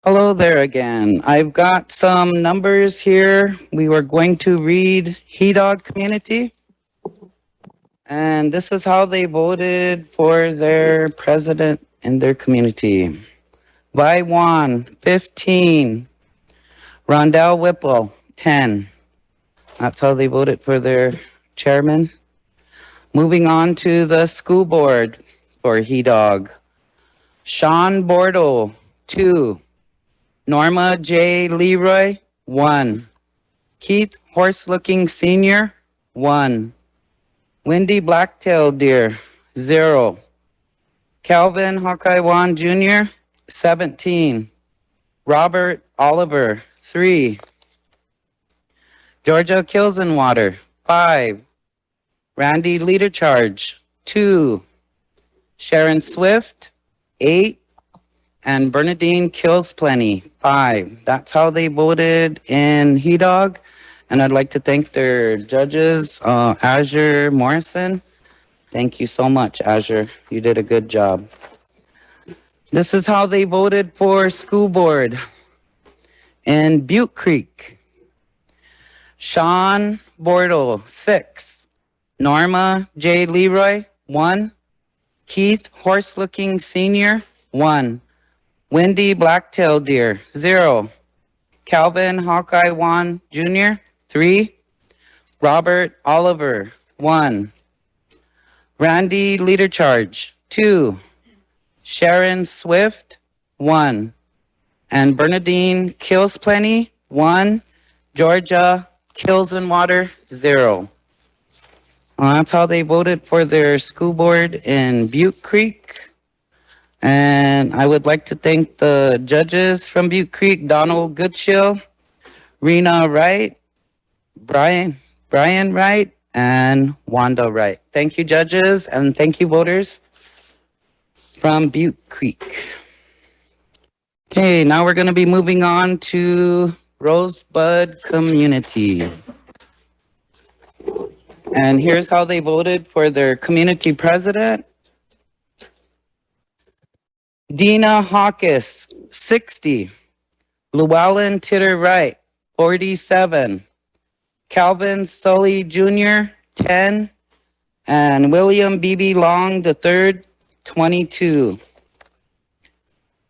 Hello there again. I've got some numbers here. We were going to read He-Dog Community. And this is how they voted for their president in their community. Vaiwan, 15. Rondell Whipple, 10. That's how they voted for their chairman. Moving on to the school board for He-Dog. Sean Bordeaux, 2. Norma J. Leroy, 1. Keith Horse-Looking Sr., 1. Wendy Blacktail Deer, 0. Calvin Hawkeye Wan Jr., 17. Robert Oliver, 3. Georgia Kilsenwater, 5. Randy Leader Charge, 2. Sharon Swift, 8. And Bernadine Kills Plenty, 5. That's how they voted in He-Dog. And I'd like to thank their judges, Azure Morrison. Thank you so much, Azure. You did a good job. This is how they voted for school board. In Butte Creek, Sean Bordeaux, 6. Norma J. Leroy, 1. Keith Horse-Looking Sr., 1. Wendy Blacktail Deer, 0. Calvin Hawkeye Wan Jr., 3. Robert Oliver, 1. Randy Leader Charge, 2. Sharon Swift, 1. And Bernadine Kills Plenty, 1. Georgia Kills and Water, 0. That's how they voted for their school board in Butte Creek. And I would like to thank the judges from Butte Creek, Donald Goodshill, Rena Wright, Brian Wright, and Wanda Wright. Thank you, judges, and thank you, voters from Butte Creek. Okay, now we're going to be moving on to Rosebud Community. And here's how they voted for their community president. Dina Hawkes, 60. Llewellyn Titter Wright, 47. Calvin Sully Jr., 10. And William B.B. Long III, 22.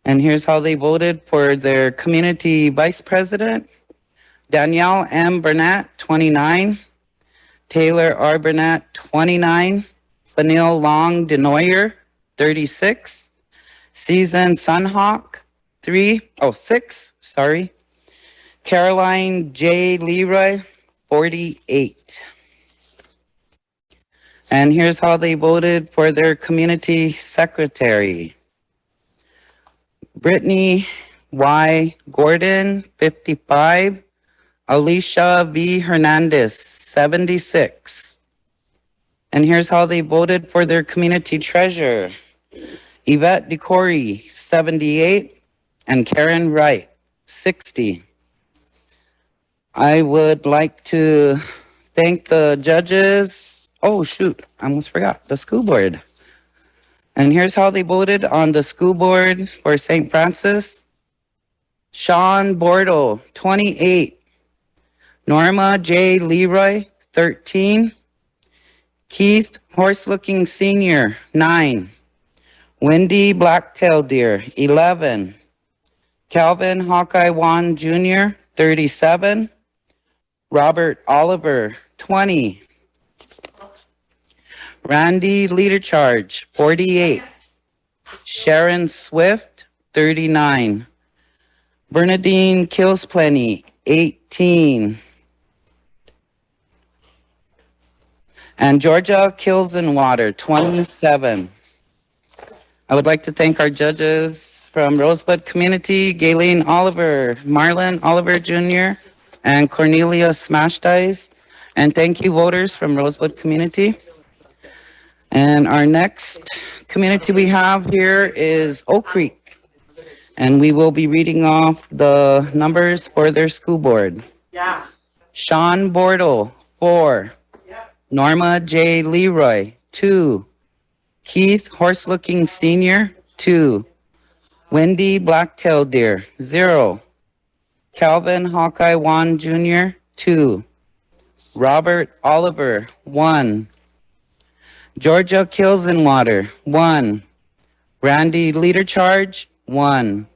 And here's how they voted for their community vice president. Danielle M. Burnett, 29. Taylor R. Burnett, 29. Fanil Long Denoyer, 36. Season Sunhawk, 6, sorry. Caroline J. Leroy, 48. And here's how they voted for their community secretary. Brittany Y. Gordon, 55. Alicia V. Hernandez, 76. And here's how they voted for their community treasurer. Yvette DeCory, 78, and Karen Wright, 60. I would like to thank the judges. Oh, shoot, I almost forgot, the school board. And here's how they voted on the school board for St. Francis. Sean Bordeaux, 28. Norma J. Leroy, 13. Keith Horse-Looking Senior, 9. Wendy Blacktail Deer, 11. Calvin Hawkeye Wan Jr., 37. Robert Oliver, 20. Randy Leader Charge, 48. Sharon Swift, 39. Bernadine Kills Plenty, 18. And Georgia Kills in Water, 27. I would like to thank our judges from Rosebud Community, Galen Oliver, Marlon Oliver Jr., and Cornelia Smash Dice. And thank you, voters from Rosebud Community. And our next community we have here is Oak Creek. And we will be reading off the numbers for their school board. Yeah. Sean Bordeaux, 4. Norma J. Leroy, 2. Keith Horse-Looking Senior, 2. Wendy Blacktail Deer, 0. Calvin Hawkeye Wan Jr., 2. Robert Oliver, 1. Georgia Kills in Water, 1. Randy Leader Charge, 1.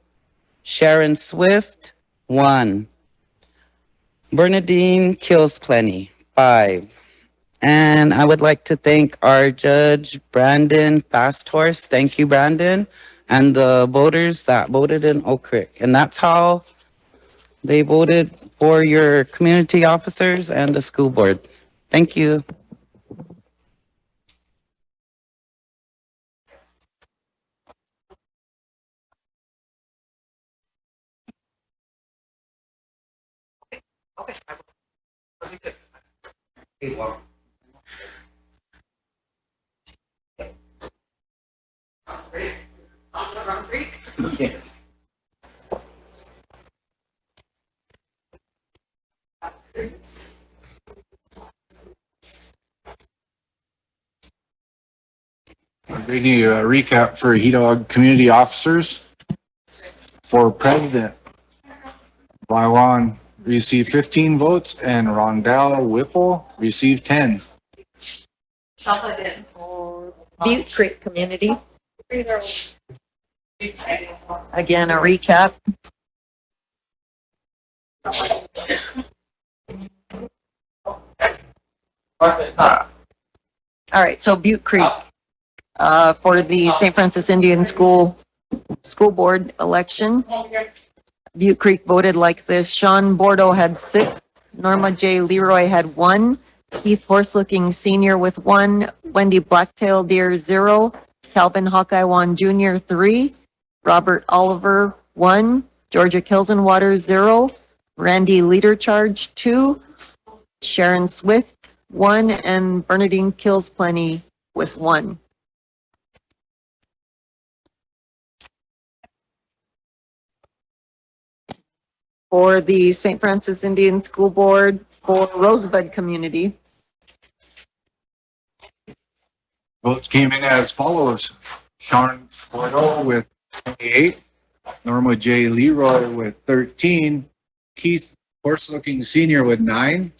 Sharon Swift, 1. Bernadine Kills Plenty, 5. And I would like to thank our judge, Brandon Fast Horse. Thank you, Brandon, and the voters that voted in Oak Creek. And that's how they voted for your community officers and the school board. Thank you. Yes. I'm bringing you a recap for Hedog community officers. For president, Byron received 15 votes and Rondell Whipple received 10. Butte Creek Community. Again, a recap. All right, so Butte Creek, for the St. Francis Indian School Board election. Butte Creek voted like this. Sean Bordeaux had 6. Norma J. Leroy had 1. Keith Horse-Looking Senior with 1. Wendy Blacktail Deer, 0. Calvin Hawkeye Wan Jr., 3. Robert Oliver, 1. Georgia Kills in Water, 0. Randy Leader Charge, 2. Sharon Swift, 1. And Bernadine Kills Plenty with 1. For the St. Francis Indian School Board for Rosebud Community. Votes came in as follows. Sean Bordeaux with 28, Norma J. Leroy with 13, Keith Horse-Looking Senior with 9,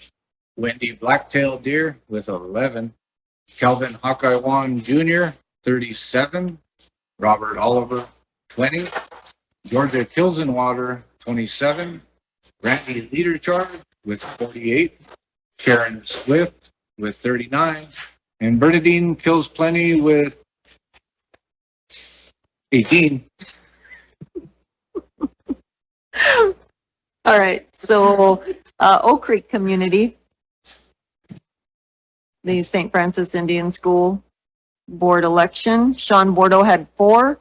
Wendy Blacktail Deer with 11, Calvin Hawkeye Wan Jr., 37, Robert Oliver, 20, Georgia Kills in Water, 27, Randy Leader Charge with 48, Sharon Swift with 39, and Bernadine Kills Plenty with 18. All right, so Oak Creek Community, the St. Francis Indian School Board election. Sean Bordeaux had 4,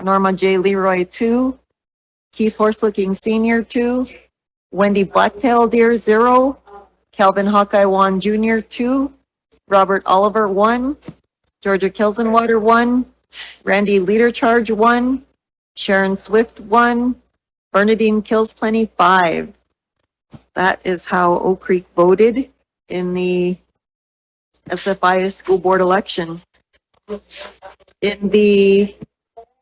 Norma J. Leroy 2, Keith Horse-Looking Senior 2, Wendy Blacktail Deer 0, Calvin Hawkeye Wan Jr. 2, Robert Oliver, 1. Georgia Kilsenwater, 1. Randy Leader Charge, 1. Sharon Swift, 1. Bernadine Kills Plenty, 5. That is how Oak Creek voted in the SFIS school board election. In the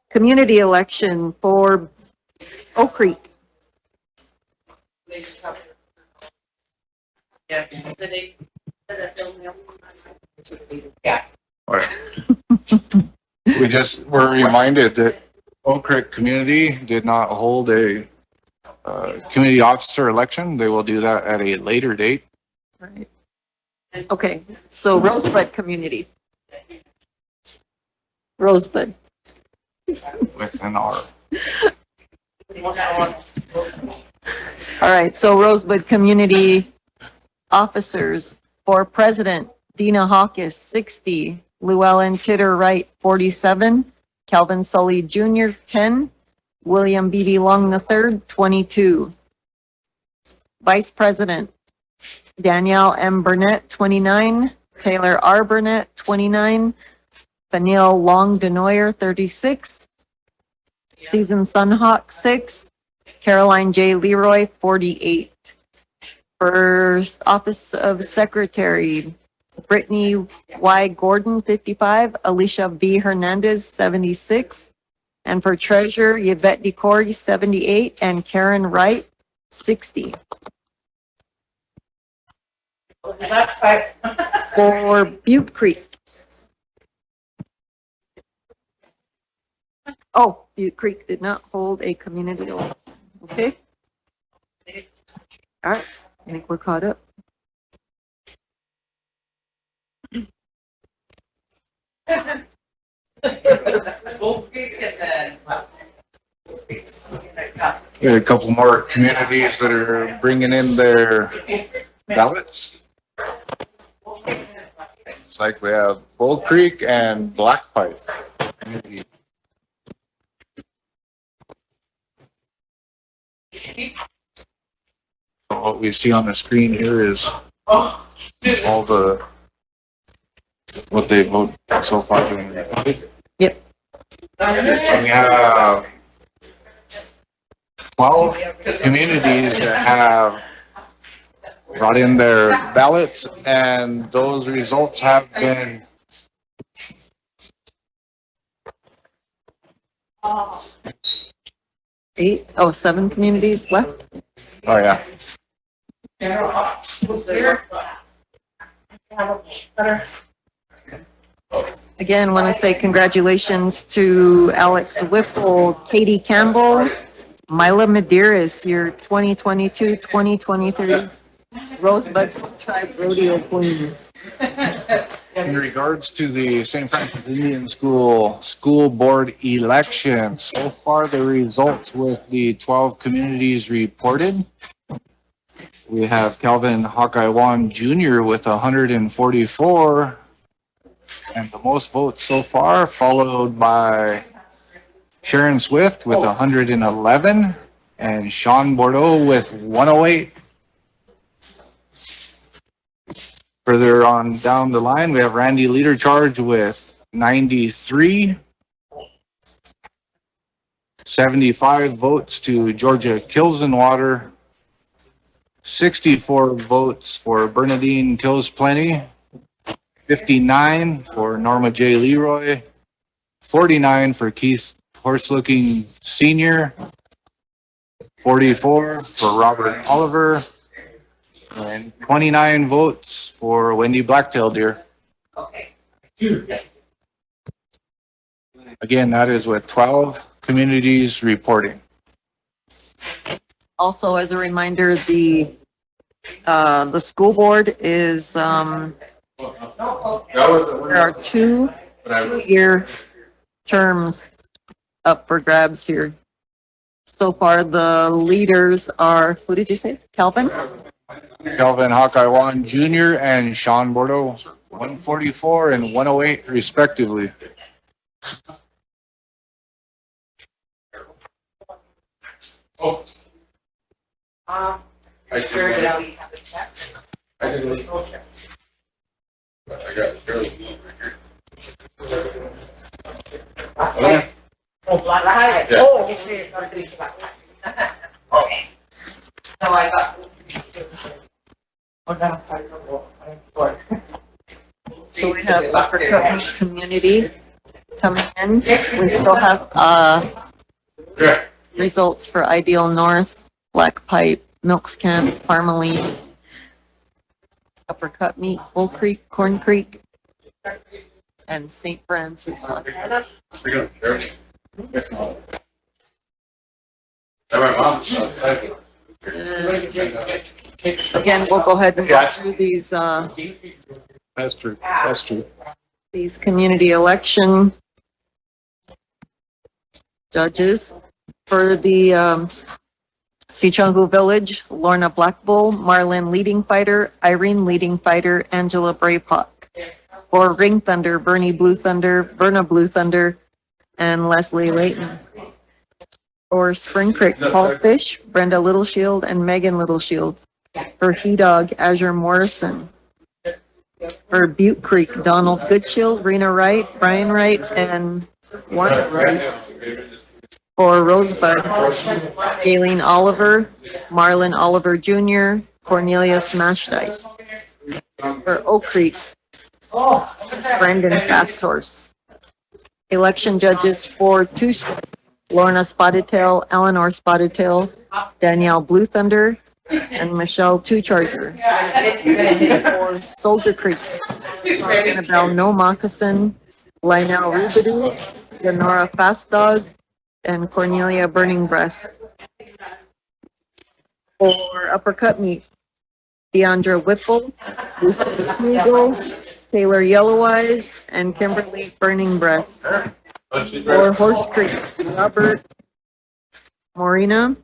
community election for Oak Creek, Yeah, so they. We just were reminded that Oak Creek Community did not hold a community officer election. They will do that at a later date. right? Okay, so Rosebud Community. Rosebud. With an R. All right, so Rosebud Community officers for president, Dina Hawkes, 60, Llewellyn Titter Wright, 47, Calvin Sully Jr., 10, William B.B. Long III, 22. Vice president, Danielle M. Burnett, 29, Taylor R. Burnett, 29, Fanil Long Denoyer, 36, Season Sunhawk, 6, Caroline J. Leroy, 48. First Office of Secretary, Brittany Y. Gordon, 55, Alicia B. Hernandez, 76, and for Treasurer, Yvette DeCory, 78, and Karen Wright, 60. Left side. For Butte Creek. Oh, Butte Creek did not hold a community election. Okay. All right, I think we're caught up. We had a couple more communities that are bringing in their ballots. It's like we have Bull Creek and Black Pipe. What we see on the screen here is all the, what they vote so far during the. Yep. We have 12 communities that have brought in their ballots, and those results have been Seven communities left. oh yeah. Again, want to say congratulations to Alex Whipple, Katie Campbell, Mila Medeiros, your 2022-2023 Rosebud Tribe Rodeo Queens. In regards to the St. Francis Indian School Board election, so far the results with the 12 communities reported. We have Calvin Hawkeye Wan Jr. with 144 and the most votes so far, followed by Sharon Swift with 111 and Sean Bordeaux with 108. Further on down the line, we have Randy Leader Charge with 93. 75 votes to Georgia Kilsenwater. 64 votes for Bernadine Kills Plenty. 59 for Norma J. Leroy. 49 for Keith Horselooking Sr. 44 for Robert Oliver. And 29 votes for Wendy Blacktail Deer. Okay. Again, that is with 12 communities reporting. Also, as a reminder, the school board is, there are two-year terms up for grabs here. So far, the leaders are, who did you say? Calvin? Calvin Hawkeye Wan Jr. and Sean Bordeaux, 144 and 108 respectively. Sure, yeah, we have to check. Oh, right. Yeah. Oh, okay. Okay. So I got. Oh, no, sorry. So we have Upper Cook Community coming in. We still have, Yeah. results for Ideal North, Black Pipe, Milks Camp, Parmalee, Upper Cut Meat, Bull Creek, Corn Creek, and St. Francis. Again, we'll go ahead and go through these, That's true. That's true. these community election judges. For the Sichungu Village, Lorna Black Bull, Marlin Leading Fighter, Irene Leading Fighter, Angela Braypock. For Ring Thunder, Bernie Blue Thunder, Verna Blue Thunder, and Leslie Layton. For Spring Creek, Paul Fish, Brenda Little Shield, and Megan Little Shield. For He Dog, Azure Morrison. For Butte Creek, Donald Goodshield, Rena Wright, Brian Wright, and Warren Wright. For Rosebud, Galen Oliver, Marlon Oliver Jr., Cornelia Smash Dice. For Oak Creek, Brendan Fast Horse. Election judges for Two Strike, Lorna Spotted Tail, Eleanor Spotted Tail, Danielle Blue Thunder, and Michelle Two Charger. For Soldier Creek, Annabelle No Moccasin, Lionel Rubidoo, Lenora Fast Dog, and Cornelia Burning Breast. For Upper Cut Meat, Deandra Whipple, Lucy Smeagol, Taylor Yellow Eyes, and Kimberly Burning Breast. For Horse Creek, Robert Morena,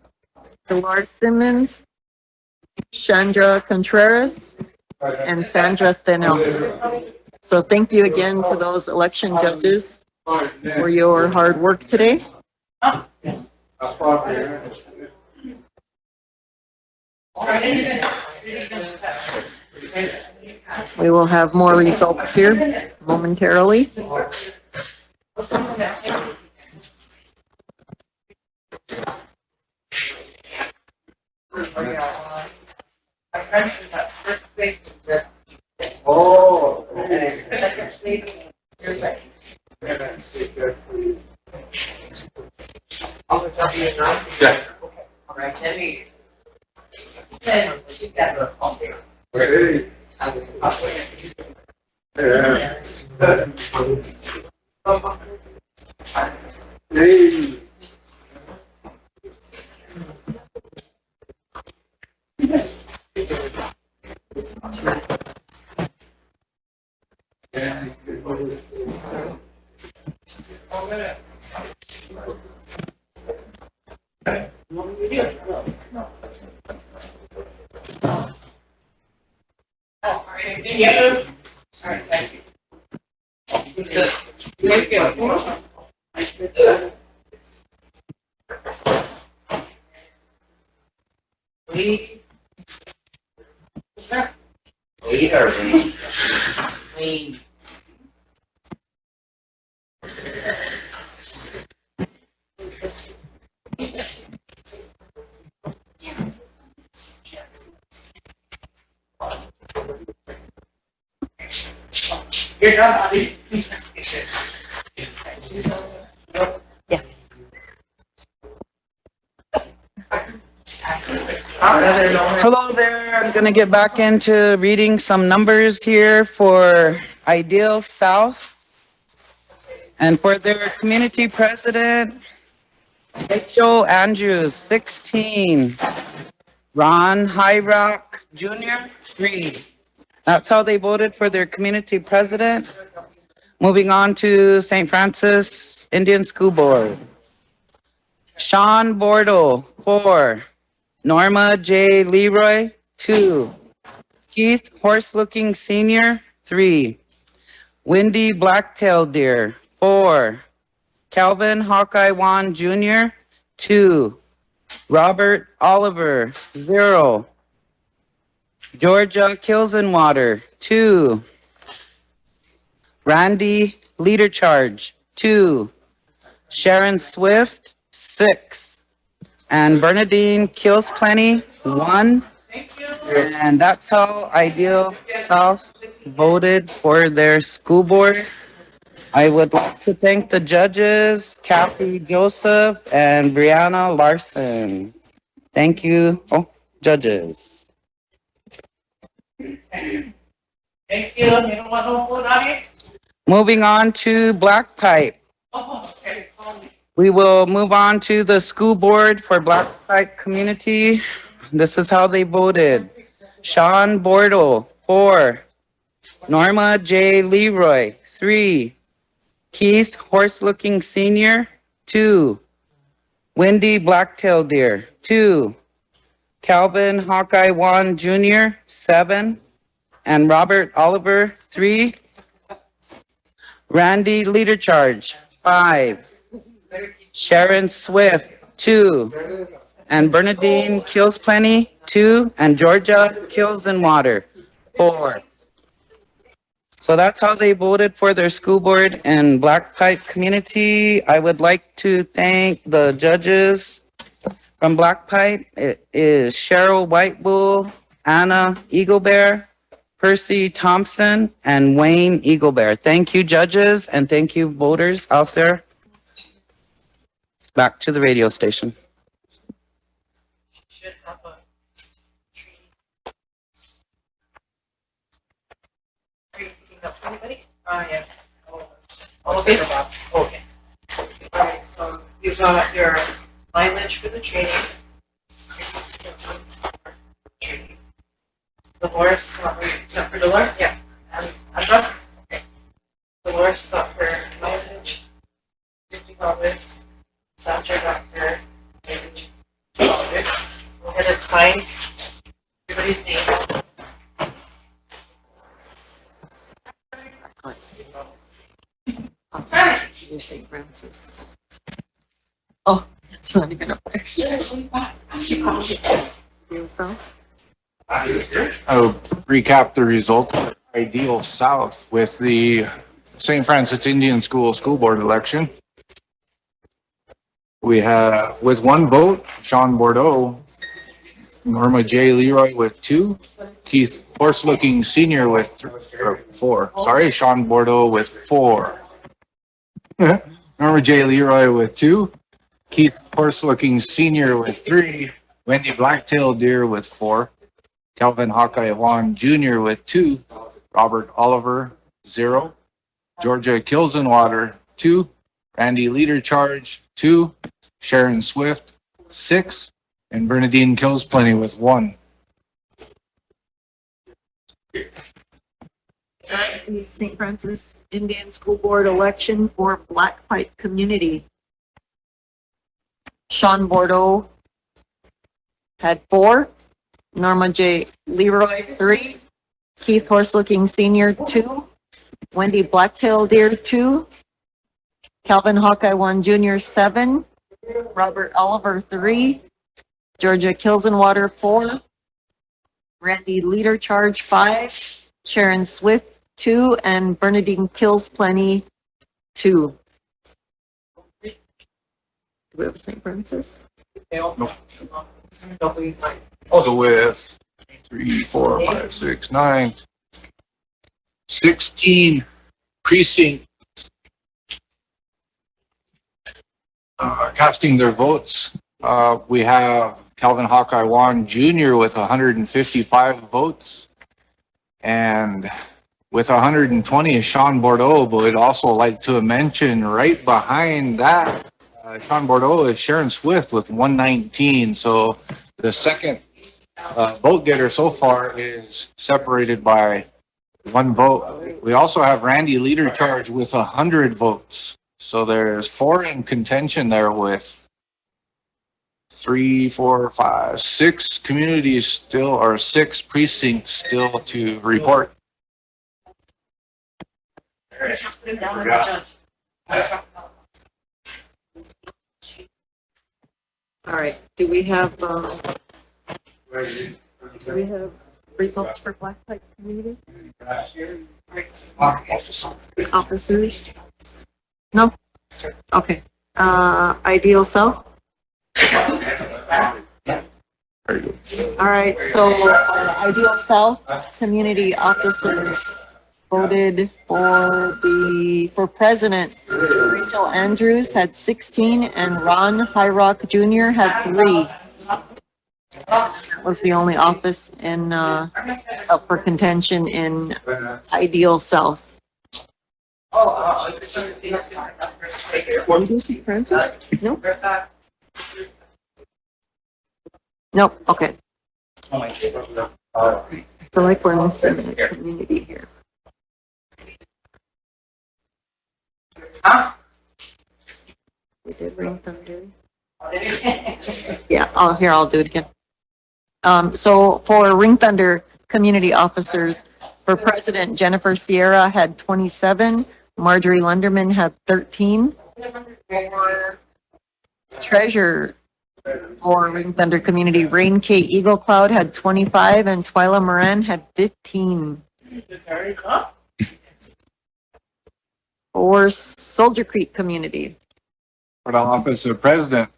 Dolores Simmons, Chandra Contreras, and Sandra Thenell. So thank you again to those election judges for your hard work today. We will have more results here momentarily. Oh. Yeah. All right, then she got her on there. Yeah. All right, thank you. Thank you. Lead or lead? Lead. You're done, Bobby. Yeah. Hello there. I'm going to get back into reading some numbers here for Ideal South. And for their community president, Rachel Andrews, 16. Ron Hyrock Jr., 3. That's how they voted for their community president. Moving on to St. Francis Indian School Board. Sean Bordeaux, 4. Norma J. Leroy, 2. Keith Horse-Looking Senior, 3. Wendy Blacktail Deer, 4. Calvin Hawkeye Wan Jr., 2. Robert Oliver, 0. Georgia Kilsenwater, 2. Randy, leader charge, 2. Sharon Swift, 6. And Bernadine Kills Plenty, 1. And that's how Ideal South voted for their school board. I would like to thank the judges, Kathy Joseph and Brianna Larson. Thank you. Oh, judges. Thank you. You don't want no food on it? Moving on to Black Pipe. Oh, okay. We will move on to the school board for Black Pipe Community. This is how they voted. Sean Bordeaux, 4. Norma J. Leroy, 3. Keith Horse-Looking Senior, 2. Wendy Blacktail Deer, 2. Calvin Hawkeye Wan Jr., 7. And Robert Oliver, 3. Randy Leader Charge, 5. Sharon Swift, 2. And Bernadine Kills Plenty, 2. And Georgia Kills in Water, 4. So that's how they voted for their school board and Black Pipe Community. I would like to thank the judges from Black Pipe. It is Cheryl Whitebull, Anna Eaglebear, Percy Thompson, and Wayne Eaglebear. Thank you, judges, and thank you, voters out there. Back to the radio station. Should have a tree. Tree picking up anybody? Yeah. Oh, okay. Okay. All right, so you've got your mileage for the training. Dolores, got for Dolores? Yeah. And Sandra? Okay. Dolores got her mileage, $50. Sandra got her mileage, $50. Go ahead and sign everybody's names. You're St. Francis. Oh, it's not even up there. Yourself? I'll recap the results of Ideal South with the St. Francis Indian School Board election. We have, with 1 vote, Sean Bordeaux, Norma J. Leroy with 2, Keith Horse-Looking Senior with 4. Sorry, Sean Bordeaux with 4. Norma J. Leroy with 2, Keith Horse-Looking Senior with 3, Wendy Blacktail Deer with 4, Calvin Hawkeye Wan Jr. with 2, Robert Oliver, 0, Georgia Kills in Water, 2, Randy Leader Charge, 2, Sharon Swift, 6, and Bernadine Kills Plenty with 1. The St. Francis Indian School Board election for Black Pipe Community. Sean Bordeaux had 4. Norma J. Leroy, 3. Keith Horse-Looking Senior, 2. Wendy Blacktail Deer, 2. Calvin Hawkeye Wan Jr., 7. Robert Oliver, 3. Georgia Kills in Water, 4. Randy Leader Charge, 5. Sharon Swift, 2. And Bernadine Kills Plenty, 2. Do we have St. Francis? Nope. I'll go with 3, 4, 5, 6, 9, 16 precincts casting their votes. We have Calvin Hawkeye Wan Jr. with 155 votes, and with 120 is Sean Bordeaux. But we'd also like to mention right behind that, Sean Bordeaux is Sharon Swift with 119. So the second vote getter so far is separated by 1 vote. We also have Randy Leader Charge with 100 votes. So there's 4 in contention there with 3, 4, 5, 6 communities still, or 6 precincts still to report. All right, do we have results for Black Pipe Community? Officers? No? Okay. Ideal South? All right, so Ideal South Community Officers voted for president. Rachel Andrews had 16 and Ron Hyrock Jr. had 3. That was the only office in, up for contention in Ideal South. Nope. Nope, okay. I feel like we're missing a community here. We did Ring Thunder. Yeah, I'll do it again. So for Ring Thunder community officers, for president, Jennifer Sierra had 27, Marjorie Lunderman had 13. For treasurer for Ring Thunder community, Rain K. Eagle Cloud had 25 and Twyla Moran had 15. For Soldier Creek community, For the office of president,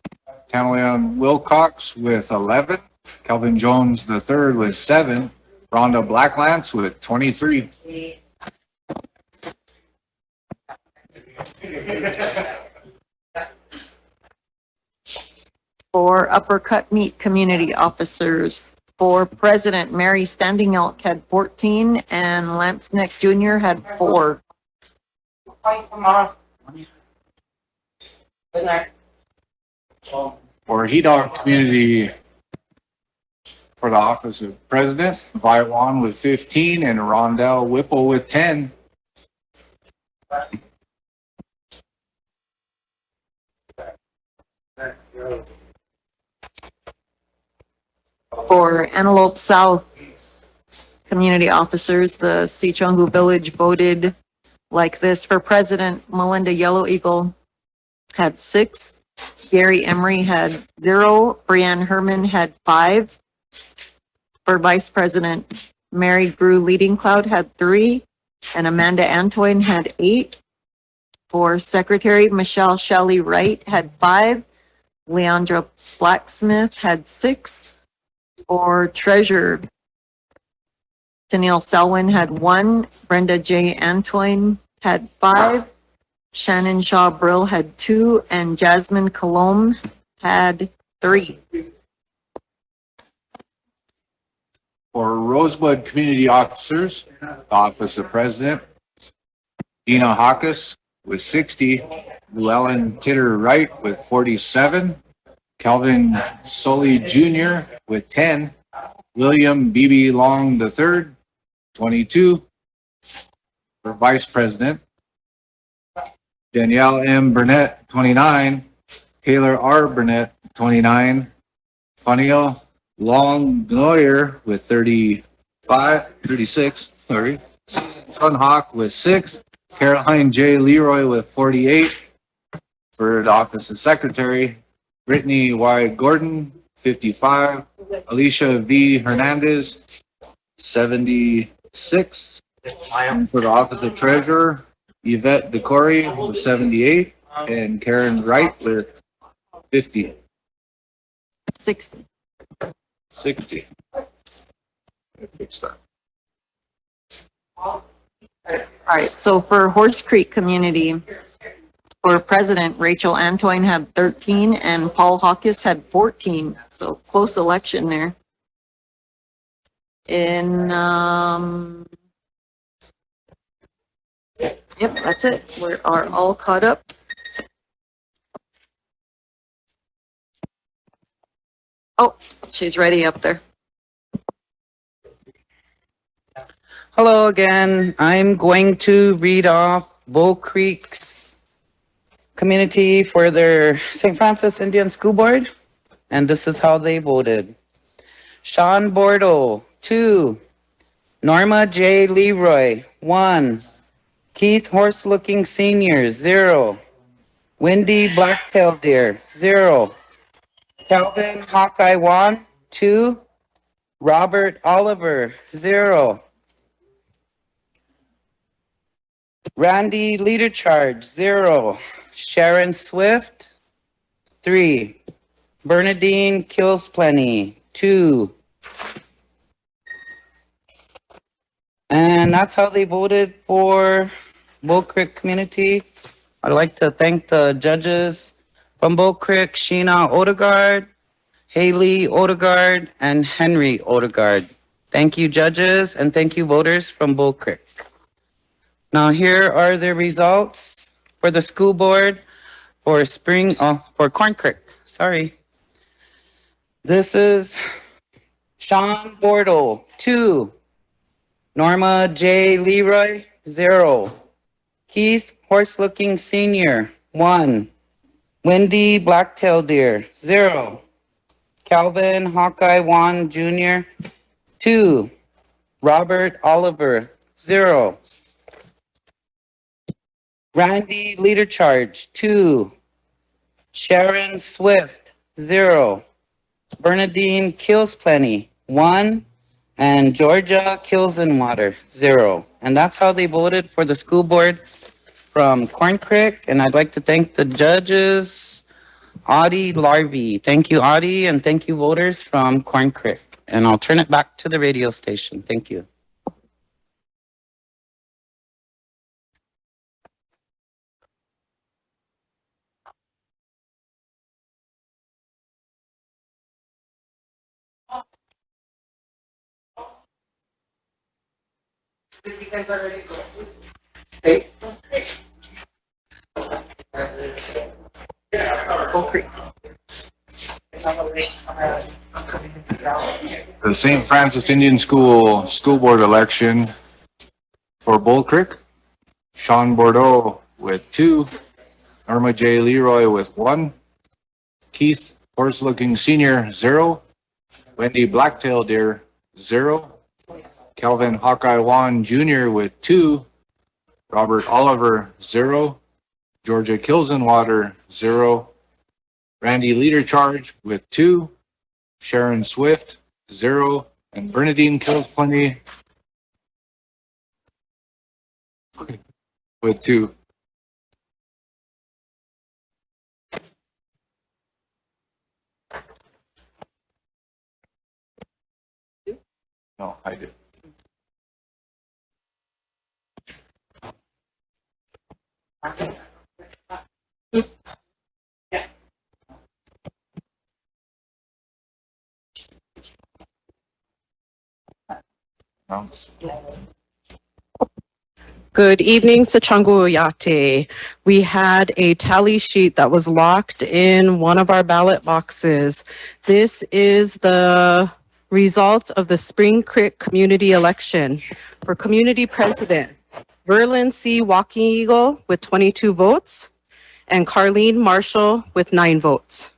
Tanalian Wilcox with 11, Kelvin Jones III with 7, Rhonda Blacklance with 23. for Uppercut Meat community officers, for president, Mary Standing Elk had 14 and Lance Neck Jr. had 4. For Hedog community, for the office of president, Vaiwan with 15 and Rondell Whipple with 10. For Antelope South community officers, the Sichongu Village voted like this. For president, Melinda Yellow Eagle had 6. Gary Emery had 0. Brianne Herman had 5. For vice president, Mary Grew Leading Cloud had 3. And Amanda Antoine had 8. For secretary, Michelle Shelley Wright had 5. Leandra Blacksmith had 6. For treasurer, Danielle Selwyn had 1. Brenda J. Antoine had 5. Shannon Shaw Brill had 2. And Jasmine Colomb had 3. For Rosebud community officers, the office of president, Dina Hawkes with 60, Llewellyn Titter Wright with 47, Calvin Sully Jr. with 10, William B.B. Long III, 22. For vice president, Danielle M. Burnett, 29, Taylor R. Burnett, 29, Fanil Long Gloyer with 36, sorry, Susan Hawk with 6, Caroline J. Leroy with 48. For the office of secretary, Brittany Y. Gordon, 55, Alicia V. Hernandez, 76. And for the office of treasurer, Yvette Decory with 78, and Karen Wright with 50. 60. 60. Fix that. All right, so for Horse Creek community, for president, Rachel Antoine had 13 and Paul Hawkes had 14. So close election there. In, yep, that's it. We are all caught up. Oh, she's ready up there. Hello again. I'm going to read off Bull Creek's community for their St. Francis Indian School Board, and this is how they voted. Sean Bordeaux, 2. Norma J. Leroy, 1. Keith Horse Looking Senior, 0. Wendy Blacktail Deer, 0. Calvin Hawkeye Wan, 2. Robert Oliver, 0. Randy Leader Charge, 0. Sharon Swift, 3. Bernadine Kills Plenty, 2. And that's how they voted for Bull Creek Community. I'd like to thank the judges from Bull Creek, Sheena Odegaard, Haley Odegaard, and Henry Odegaard. Thank you, judges, and thank you, voters from Bull Creek. Now, here are the results for the school board for for Corn Creek, sorry. This is Sean Bordeaux, 2. Norma J. Leroy, 0. Keith Horse Looking Senior, 1. Wendy Blacktail Deer, 0. Calvin Hawkeye Wan Jr., 2. Robert Oliver, 0. Randy Leader Charge, 2. Sharon Swift, 0. Bernadine Kills Plenty, 1. And Georgia Kills in Water, 0. And that's how they voted for the school board from Corn Creek. And I'd like to thank the judges, Audie Larvey. Thank you, Audie, and thank you, voters from Corn Creek. And I'll turn it back to the radio station. Thank you. If you guys are ready to go, please. Bull Creek. The St. Francis Indian School Board election for Bull Creek. Sean Bordeaux with 2. Norma J. Leroy with 1. Keith Horse Looking Senior, 0. Wendy Blacktail Deer, 0. Calvin Hawkeye Wan Jr. with 2. Robert Oliver, 0. Georgia Kills in Water, 0. Randy Leader Charge with 2. Sharon Swift, 0. And Bernadine Kills Plenty with 2. No, I did. Good evening, Sachangu Oyate. We had a tally sheet that was locked in one of our ballot boxes. This is the results of the Spring Creek community election. For community president, Verlin C. Walking Eagle with 22 votes and Carlene Marshall with 9 votes.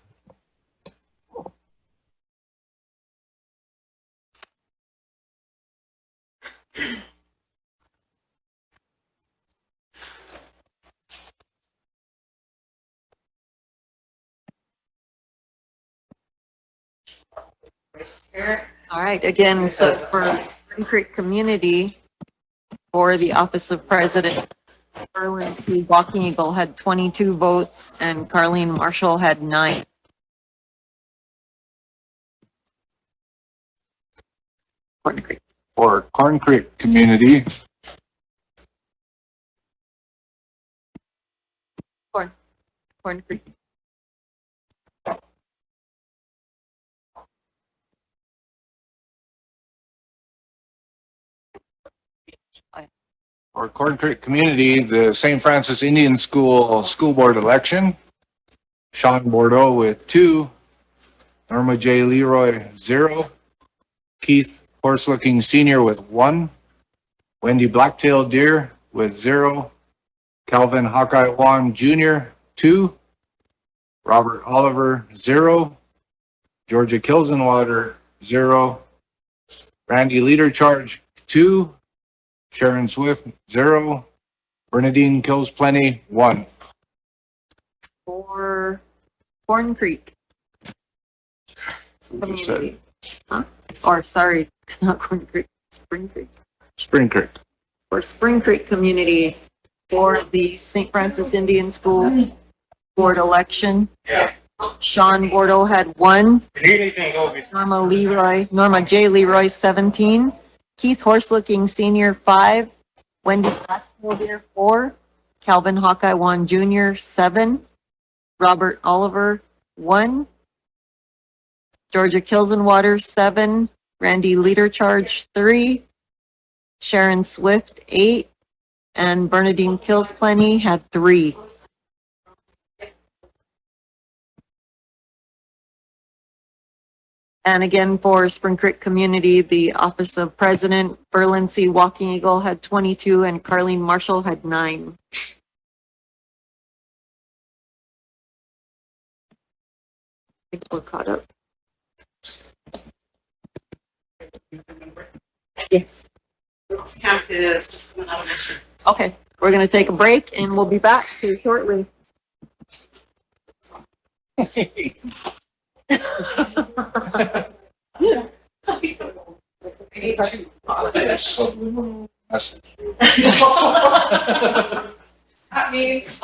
All right, again, so for Spring Creek Community, for the office of president, Berlin C. Walking Eagle had 22 votes and Carlene Marshall had 9. Corn Creek. For Corn Creek Community, Corn Creek. For Corn Creek Community, the St. Francis Indian School Board election. Sean Bordeaux with 2. Norma J. Leroy, 0. Keith Horse Looking Senior with 1. Wendy Blacktail Deer with 0. Calvin Hawkeye Wan Jr., 2. Robert Oliver, 0. Georgia Kills in Water, 0. Randy Leader Charge, 2. Sharon Swift, 0. Bernadine Kills Plenty, 1. For Corn Creek We just said Community. Huh? Or sorry, not Corn Creek, Spring Creek. Spring Creek. For Spring Creek Community, for the St. Francis Indian School Board election. Sean Bordeaux had 1. Norma J. Leroy, 17. Keith Horslooking Senior, 5. Wendy Blackmore, 4. Calvin Hawkeye Wan Jr., 7. Robert Oliver, 1. Georgia Kilsenwater, 7. Randy Leadercharge, 3. Sharon Swift, 8. And Bernadine Killsplenny had 3. And again, for Spring Creek Community, the Office of President, Berlin C. Walking Eagle had 22 and Carlene Marshall had 9. I think we're caught up. Yes. This count is just a minute. Okay, we're going to take a break and we'll be back here shortly. Message. That means.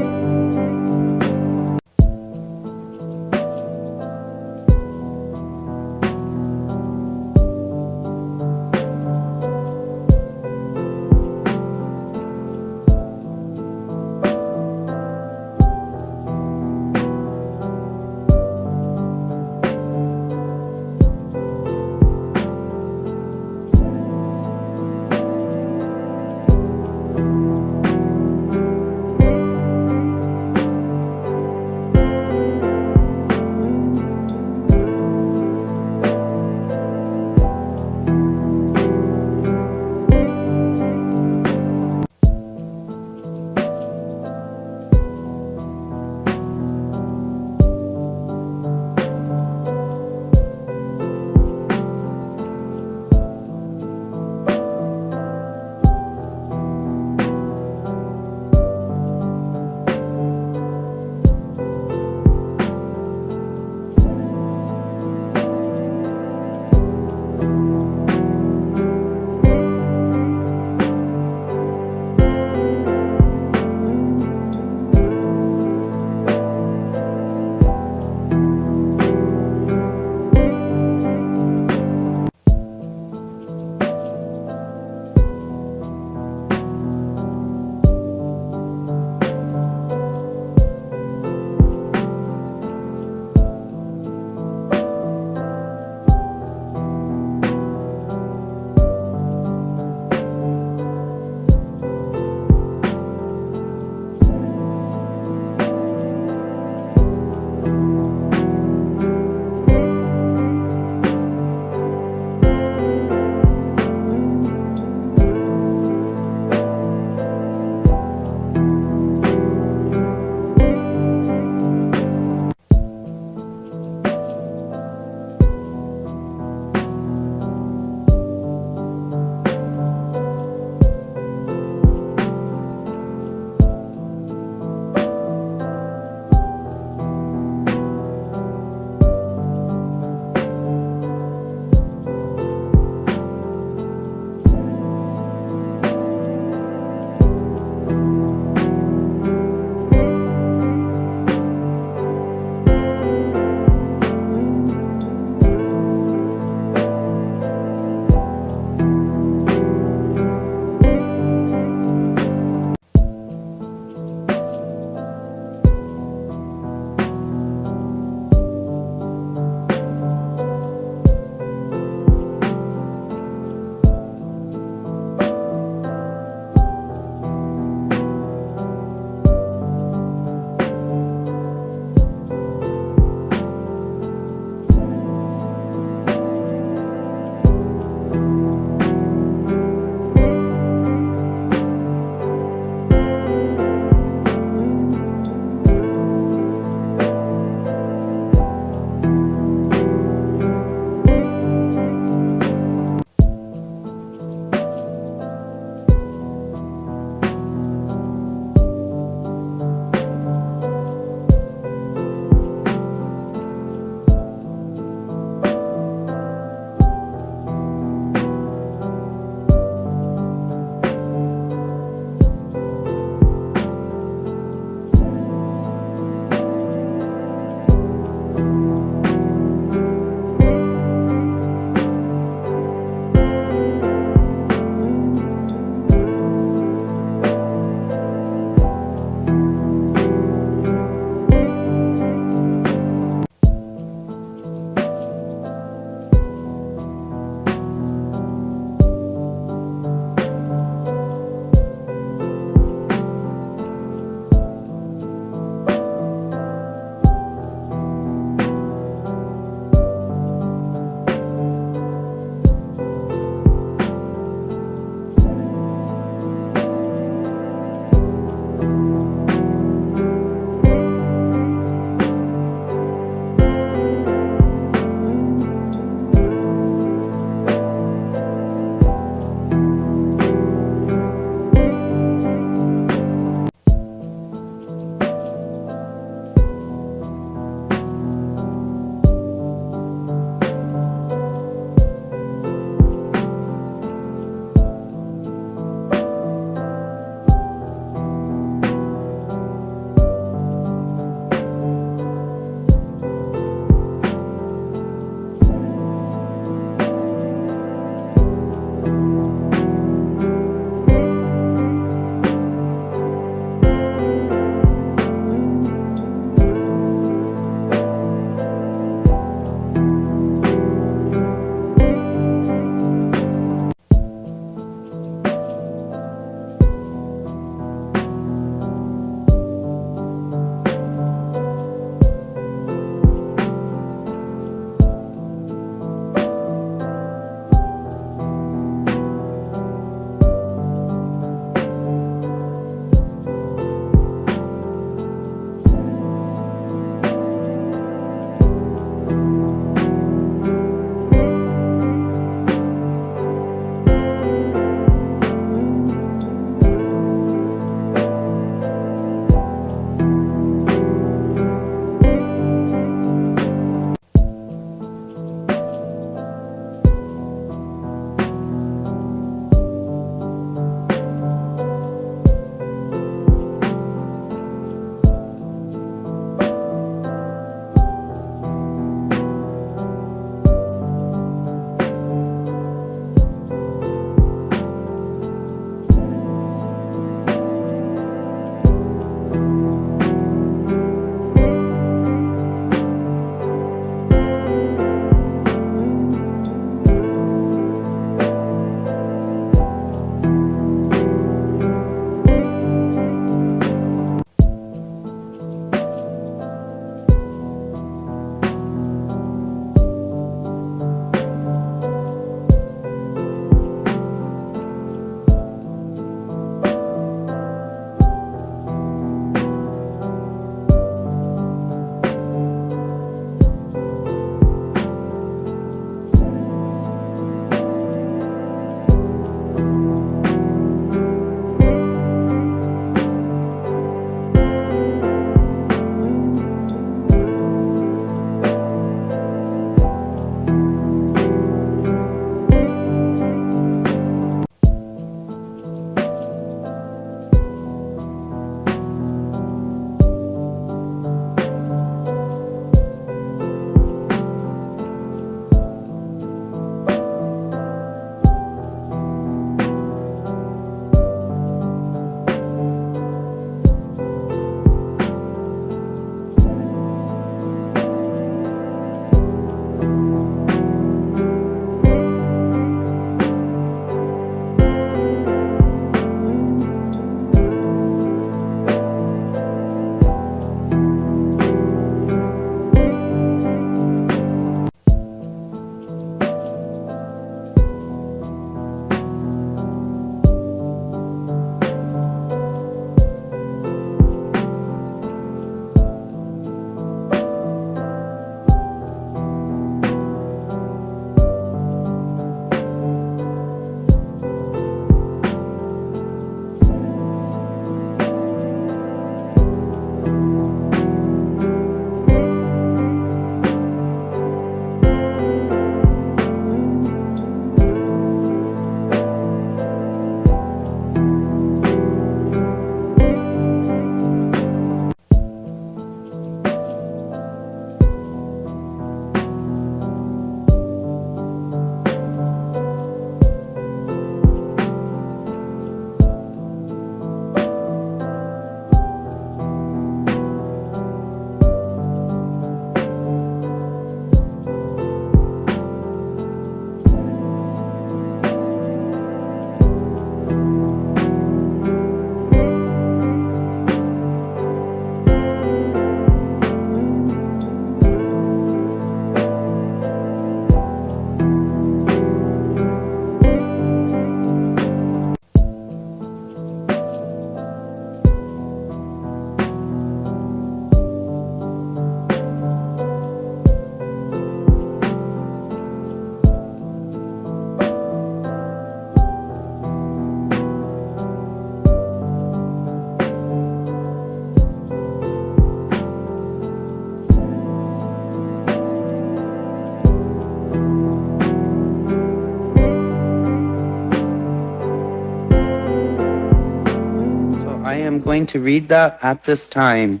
am going to read that at this time.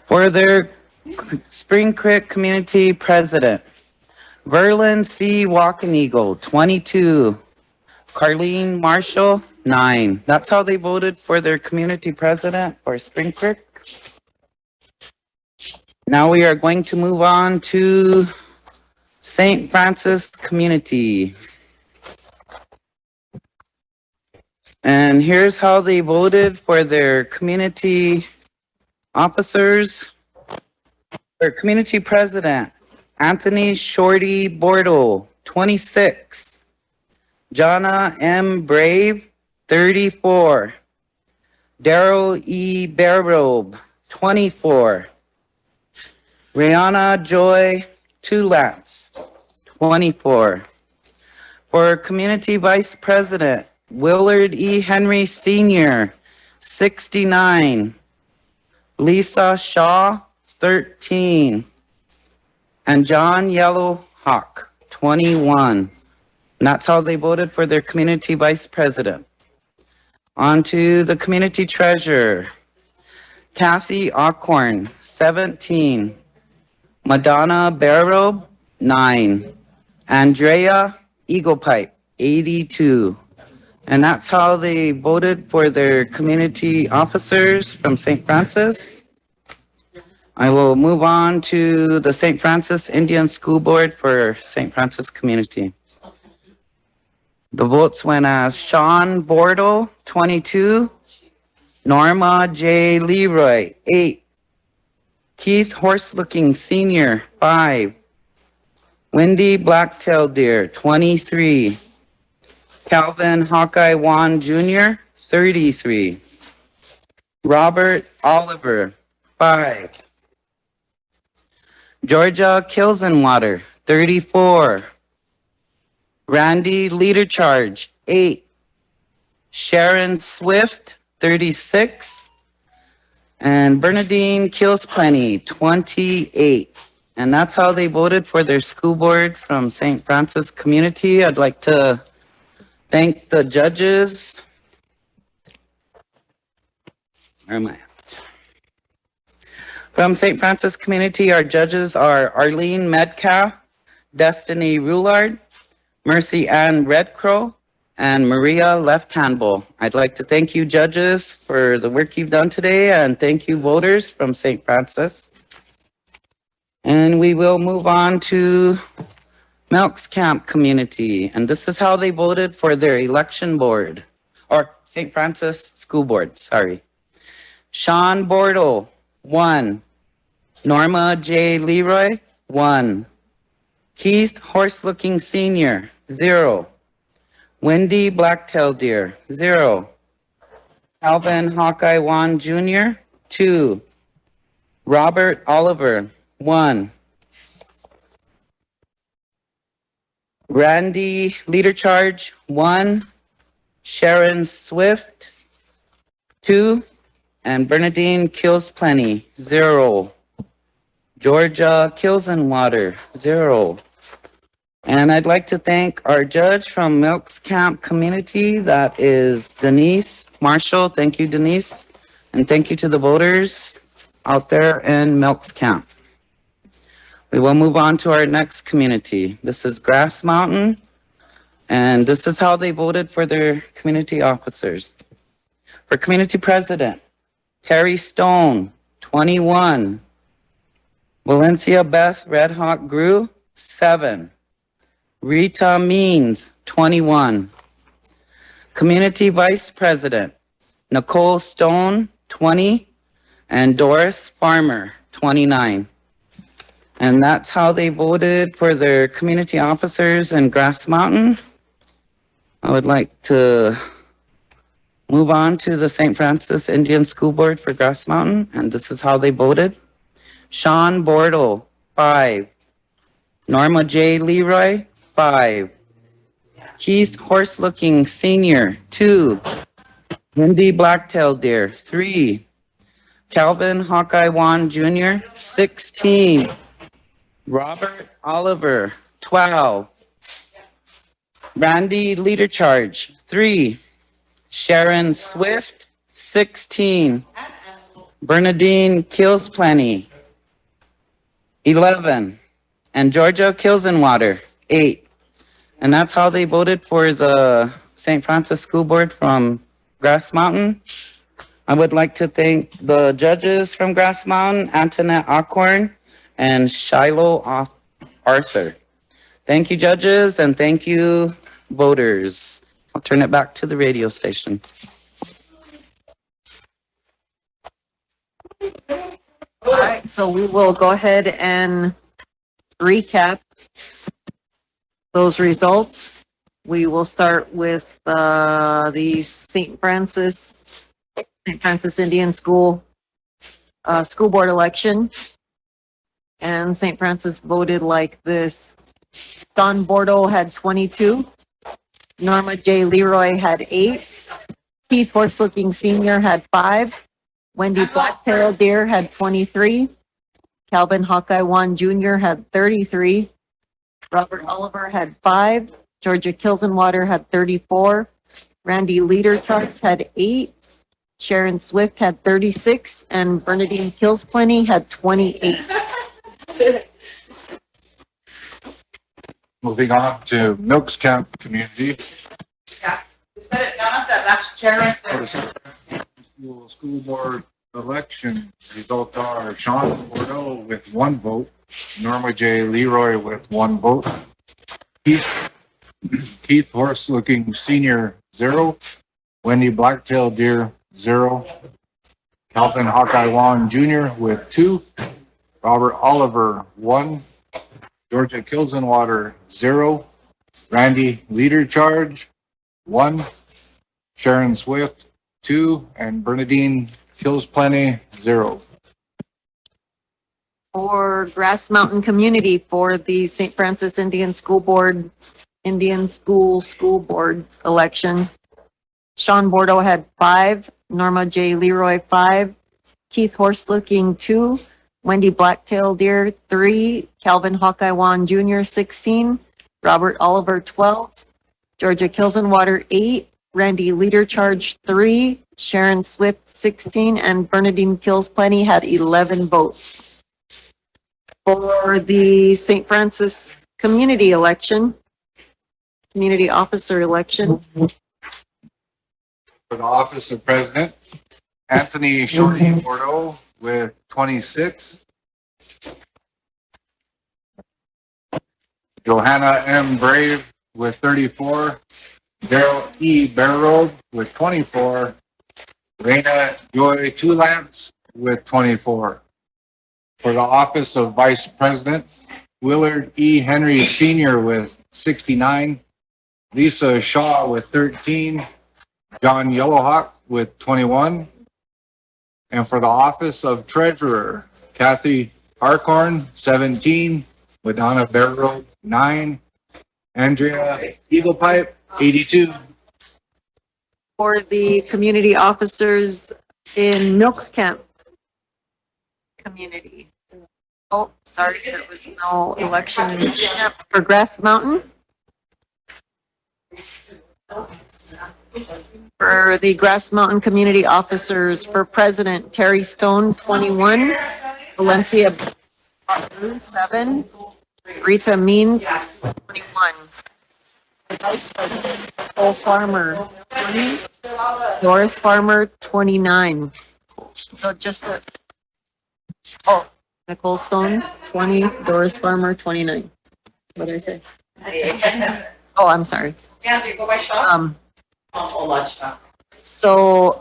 For their Spring Creek Community President, Verlin C. Walkeneagle, 22. Carlene Marshall, 9. That's how they voted for their community president for Spring Creek. Now we are going to move on to St. Francis Community. And here's how they voted for their community officers. Their community president, Anthony Shorty Bordeaux, 26. Jonna M. Brave, 34. Daryl E. Barobe, 24. Rihanna Joy Tulats, 24. For community vice president, Willard E. Henry Sr., 69. Lisa Shaw, 13. And John Yellow Hawk, 21. And that's how they voted for their community vice president. On to the community treasurer. Kathy Ockhorn, 17. Madonna Barrow, 9. Andrea Eaglepipe, 82. And that's how they voted for their community officers from St. Francis. I will move on to the St. Francis Indian School Board for St. Francis Community. The votes went as Sean Bordeaux, 22. Norma J. Leroy, 8. Keith Horselooking Sr., 5. Wendy Blacktail Deer, 23. Calvin Hawkeye Wan Jr., 33. Robert Oliver, 5. Georgia Kilsenwater, 34. Randy Leader Charge, 8. Sharon Swift, 36. And Bernadine Kills Plenty, 28. And that's how they voted for their school board from St. Francis Community. I'd like to thank the judges. Where am I at? From St. Francis Community, our judges are Arlene Metcalf, Destiny Roulard, Mercy Ann Redcrow, and Maria Left-Handbull. I'd like to thank you judges for the work you've done today, and thank you voters from St. Francis. And we will move on to Melks Camp Community, and this is how they voted for their election board, or St. Francis School Board, sorry. Sean Bordeaux, 1. Norma J. Leroy, 1. Keith Horselooking Sr., 0. Wendy Blacktail Deer, 0. Calvin Hawkeye Wan Jr., 2. Robert Oliver, 1. Randy Leader Charge, 1. Sharon Swift, 2. And Bernadine Kills Plenty, 0. Georgia Kilsenwater, 0. And I'd like to thank our judge from Melks Camp Community. That is Denise Marshall. Thank you, Denise. And thank you to the voters out there in Melks Camp. We will move on to our next community. This is Grass Mountain. And this is how they voted for their community officers. For community president, Terry Stone, 21. Valencia Beth Red Hawk Grew, 7. Rita Means, 21. Community Vice President, Nicole Stone, 20. And Doris Farmer, 29. And that's how they voted for their community officers in Grass Mountain. I would like to move on to the St. Francis Indian School Board for Grass Mountain, and this is how they voted. Sean Bordeaux, 5. Norma J. Leroy, 5. Keith Horselooking Sr., 2. Wendy Blacktail Deer, 3. Calvin Hawkeye Wan Jr., 16. Robert Oliver, 12. Randy Leader Charge, 3. Sharon Swift, 16, Bernadine Kills Plenty. 11, and Georgia Kills in Water, 8. And that's how they voted for the St. Francis School Board from Grass Mountain. I would like to thank the judges from Grass Mountain, Antoinette Ockhorn and Shiloh Arthur. Thank you, judges, and thank you, voters. I'll turn it back to the radio station. All right, so we will go ahead and recap those results. We will start with the St. Francis Indian School Board election. And St. Francis voted like this. Don Bordeaux had 22. Norma J. Leroy had 8. Keith Horselooking Sr. had 5. Wendy Blacktail Deer had 23. Calvin Hawkeye Wan Jr. had 33. Robert Oliver had 5. Georgia Kilsenwater had 34. Randy Leadercharge had 8. Sharon Swift had 36. And Bernadine Killsplenty had 28. Moving on to Milks Camp Community. Is that down that last chair right For the St. Francis School Board election, results are Sean Bordeaux with 1 vote, Norma J. Leroy with 1 vote, Keith Horselooking Sr. 0, Wendy Blacktail Deer 0, Calvin Hawkeye Wan Jr. with 2, Robert Oliver 1, Georgia Kilsenwater 0, Randy Leadercharge 1, Sharon Swift 2, and Bernadine Killsplenty 0. For Grass Mountain Community for the St. Francis Indian School Board election. Sean Bordeaux had 5, Norma J. Leroy 5, Keith Horselooking 2, Wendy Blacktail Deer 3, Calvin Hawkeye Wan Jr. 16, Robert Oliver 12, Georgia Kilsenwater 8, Randy Leadercharge 3, Sharon Swift 16, and Bernadine Killsplenty had 11 votes. For the St. Francis Community election, community officer election, For the office of president, Anthony Shorty Bordeaux with 26, Johanna M. Brave with 34, Daryl E. Barrow with 24, Raina Joy Tulance with 24. For the office of vice president, Willard E. Henry Sr. with 69, Lisa Shaw with 13, John Yellowhawk with 21. And for the office of treasurer, Kathy Arcorn, 17, Madonna Barrow, 9, Andrea Eaglepipe, 82. for the community officers in Milks Camp community. Oh, sorry, there was no election in camp for Grass Mountain. For the Grass Mountain community officers, for president, Terry Stone, 21, Valencia 7, Rita Means, 21. Vice President, Nicole Farmer, 20, Doris Farmer, 29. So just a, oh, Nicole Stone, 20, Doris Farmer, 29. What did I say? Oh, I'm sorry. Yeah, do you go by shop? Oh, much. So,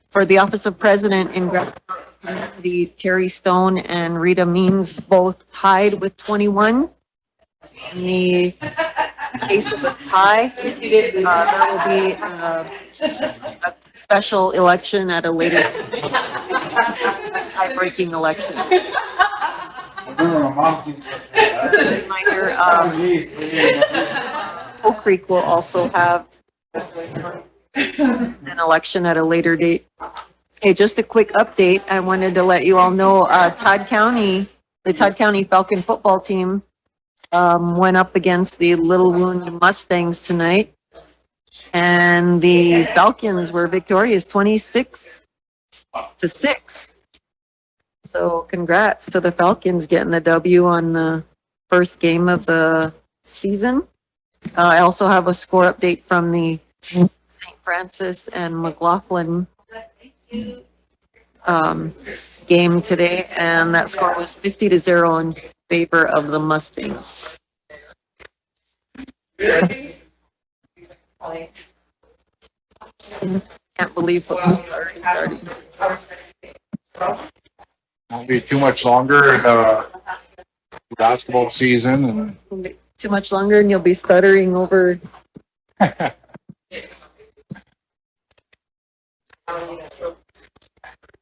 for the office of president in Grass Mountain Community, Terry Stone and Rita Means both tied with 21. In the case of a tie, there will be a special election at a later tie-breaking election. As a reminder, Oak Creek will also have an election at a later date. Hey, just a quick update. I wanted to let you all know, the Todd County Falcon football team went up against the Little Wound Mustangs tonight. And the Falcons were victorious 26-6. So congrats to the Falcons getting the W on the first game of the season. I also have a score update from the St. Francis and McLaughlin game today, and that score was 50-0 in favor of the Mustangs. Can't believe football's already starting. Won't be too much longer in basketball season. Too much longer and you'll be stuttering over.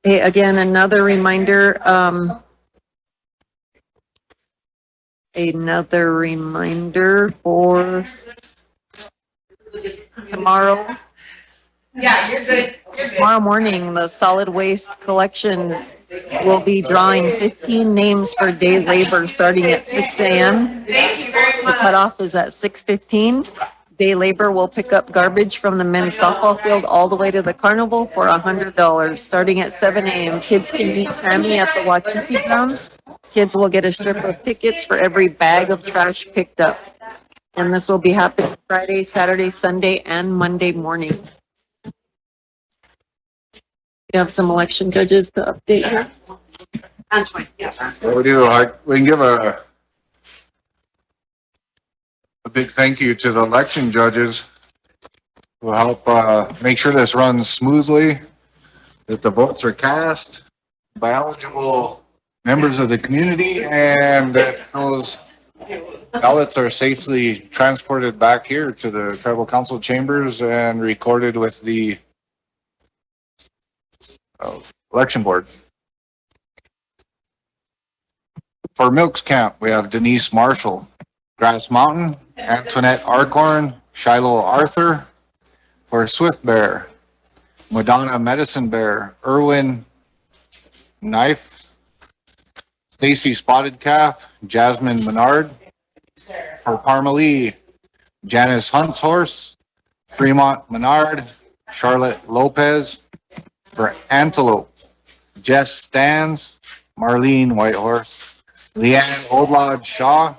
Hey, again, another reminder for tomorrow. Yeah, you're good. Tomorrow morning, the solid waste collections will be drawing 15 names for day labor starting at 6 a.m. Thank you very The much. cutoff is at 6:15. Day labor will pick up garbage from the men's softball field all the way to the carnival for $100. Starting at 7 a.m., kids can meet Tammy at the Wachiti grounds. Kids will get a strip of tickets for every bag of trash picked up. And this will be happening Friday, Saturday, Sunday, and Monday morning. You have some election judges to update here? Yeah. What we can give a big thank you to the election judges who help make sure this runs smoothly, that the votes are cast by eligible members of the community, and that those ballots are safely transported back here to the tribal council chambers and recorded with the election board. For Milks Camp, we have Denise Marshall, Grass Mountain, Antoinette Arcorn, Shiloh Arthur. For Swift Bear, Madonna Medicine Bear, Irwin Knife, Stacy Spotted Calf, Jasmine Menard. For Parmalee, Janice Hunt's Horse, Fremont Menard, Charlotte Lopez. For Antelope, Jess Stans, Marlene Whitehorse, Leanne Oldlodge Shaw.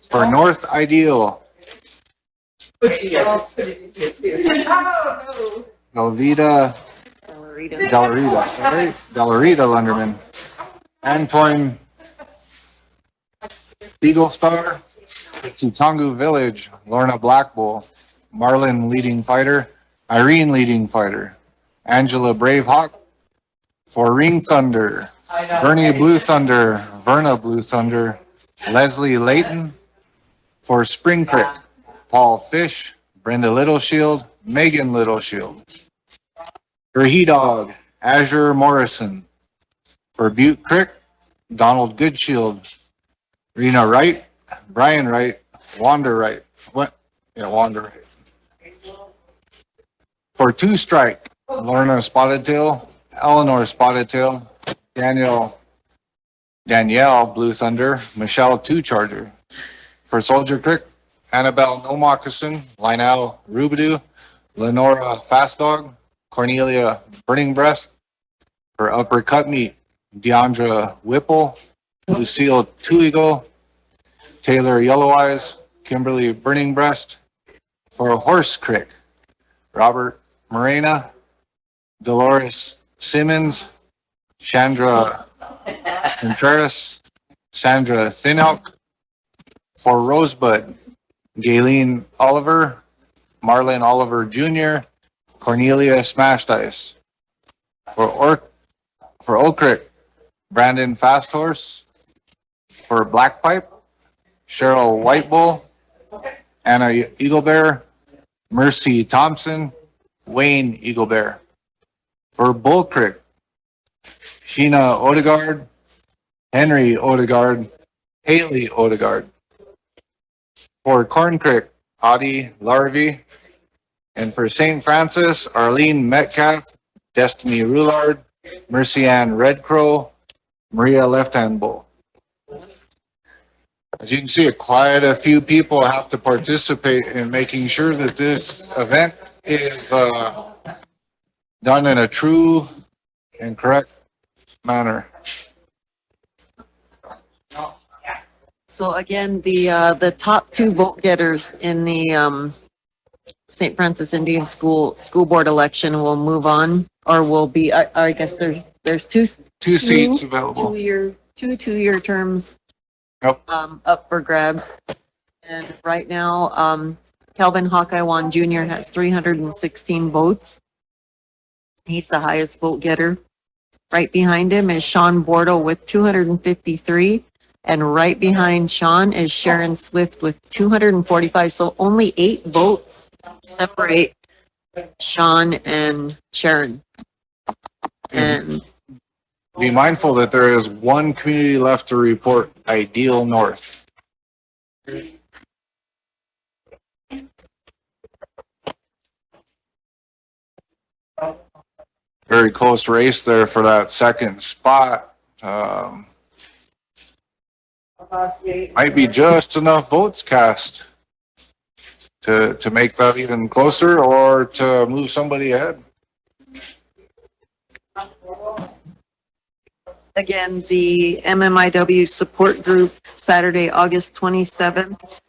For North Ideal, Velveeta Delarita Lunderman, Antoine Eagle Star, Tutangu Village, Lorna Blackbull, Marlon Leading Fighter, Irene Leading Fighter, Angela Bravehawk. For Ring Thunder, Bernie Blue Thunder, Verna Blue Thunder, Leslie Layton. For Spring Creek, Paul Fish, Brenda Littleshield, Megan Littleshield. For He Dog, Azure Morrison. For Butte Creek, Donald Goodshield, Rena Wright, Brian Wright, Wanda Wright. Wanda Wright. For Two Strike, Lorna Spotted Tail, Eleanor Spotted Tail, Danielle Blue Thunder, Michelle Two Charger. For Soldier Creek, Annabelle No Moccasin, Lionel Rubidoo, Lenora Fast Dog, Cornelia Burning Breast. For Upper Cut Meat, Deandra Whipple, Lucille Two Eagle, Taylor Yellow Eyes, Kimberly Burning Breast. For Horse Creek, Robert Morena, Dolores Simmons, Chandra Contreras, Sandra Thinelk. For Rosebud, Gayleen Oliver, Marlon Oliver Jr., Cornelia Smashed Ice. For Oak Creek, Brandon Fast Horse. For Black Pipe, Cheryl White Bull, Anna Eagle Bear, Mercy Thompson, Wayne Eagle Bear. For Bull Creek, Sheena Odegaard, Henry Odegaard, Haley Odegaard. For Corn Creek, Audie Larvey. And for St. Francis, Arlene Metcalf, Destiny Roulard, Mercy Ann Red Crow, Maria Left Hand Bull. As you can see, quite a few people have to participate in making sure that this event is done in a true and correct manner. So again, the top two vote getters in the St. Francis Indian School Board election will move on, or will be, I guess there's two Seats available. two-year terms Yep. up for grabs. And right now, Calvin Hawkeye Wan Jr. has 316 votes. He's the highest vote getter. Right behind him is Sean Bordeaux with 253. And right behind Sean is Sharon Swift with 245. So only 8 votes separate Sean and Sharon. And Be mindful that there is one community left to report, Ideal North. Very close race there for that second spot. Might be just enough votes cast to make that even closer or to move somebody ahead. again, the MMIW support group, Saturday, August 27th,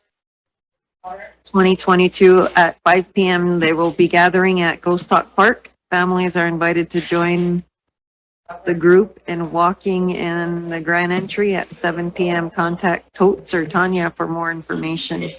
2022 at 5 p.m. They will be gathering at Ghost Talk Park. Families are invited to join the group and walking in the grand entry at 7 p.m. Contact Totes or Tanya for more information.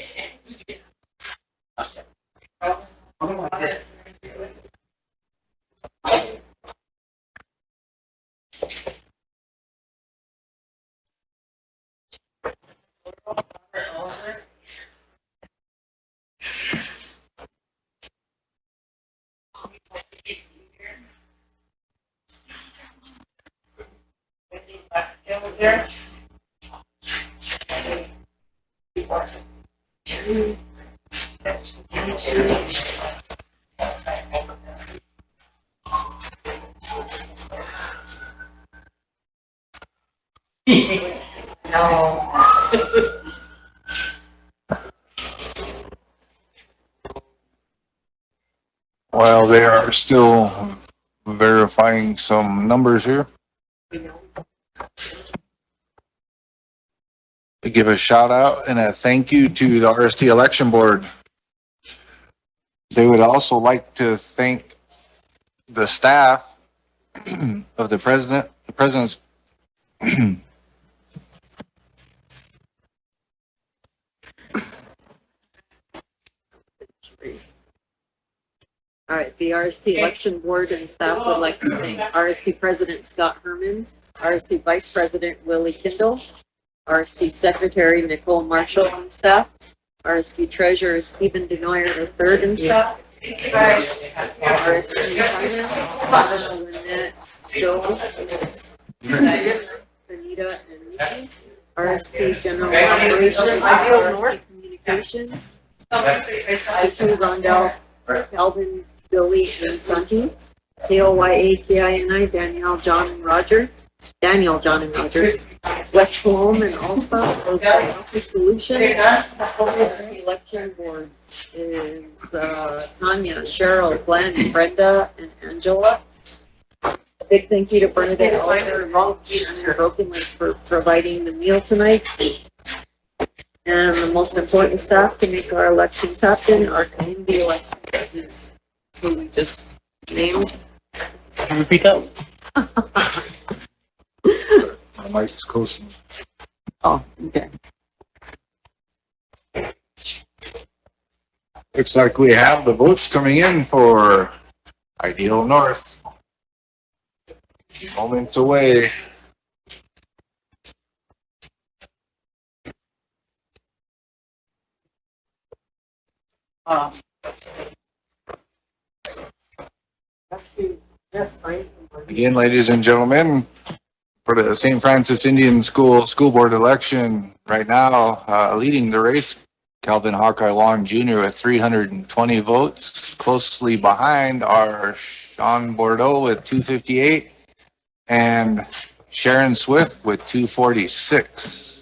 While they are still verifying some numbers here. To give a shout out and a thank you to the RST election board. They would also like to thank the staff of the president's All right, the RST election board and staff would like to thank RST President Scott Herman, RST Vice President Willie Kindle, RST Secretary Nicole Marshall and staff, RST Treasurer Stephen Denoyer III and staff, RST Finance, Lynette, Joe, Anita, and Nikki, RST General Operations, RST Communications, IT Rondell, Calvin, Billy, and Santi, KOYA-KINI, Danielle, John, and Roger, Daniel, John, and Roger, West Home and all staff, Office Solutions, the election board is Tanya, Cheryl, Glenn, Brenda, and Angela. A big thank you to Bernadette Oliver and Broken Lake for providing the meal tonight. And the most important staff to make our elections happen, our community election judges, who we just named. Can you repeat that? the mic's close. Oh, okay. Looks like we have the votes coming in for Ideal North. Moments away. Again, ladies and gentlemen, for the St. Francis Indian School Board election, right now, leading the race, Calvin Hawkeye Long Jr. with 320 votes. Closely behind are Sean Bordeaux with 258 and Sharon Swift with 246.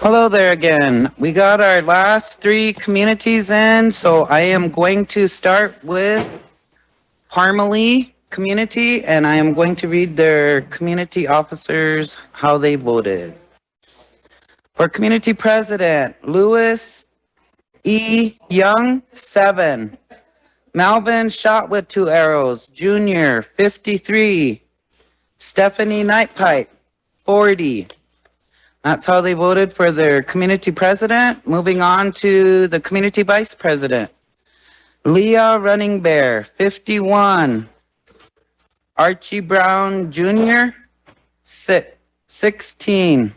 Hello there again. We got our last three communities in, so I am going to start with Parmalee community, and I am going to read their community officers, how they voted. For community president, Louis E. Young, 7. Malvin shot with 2 arrows, Junior, 53. Stephanie Nightpipe, 40. That's how they voted for their community president. Moving on to the community vice president. Leah Running Bear, 51. Archie Brown Jr., 16.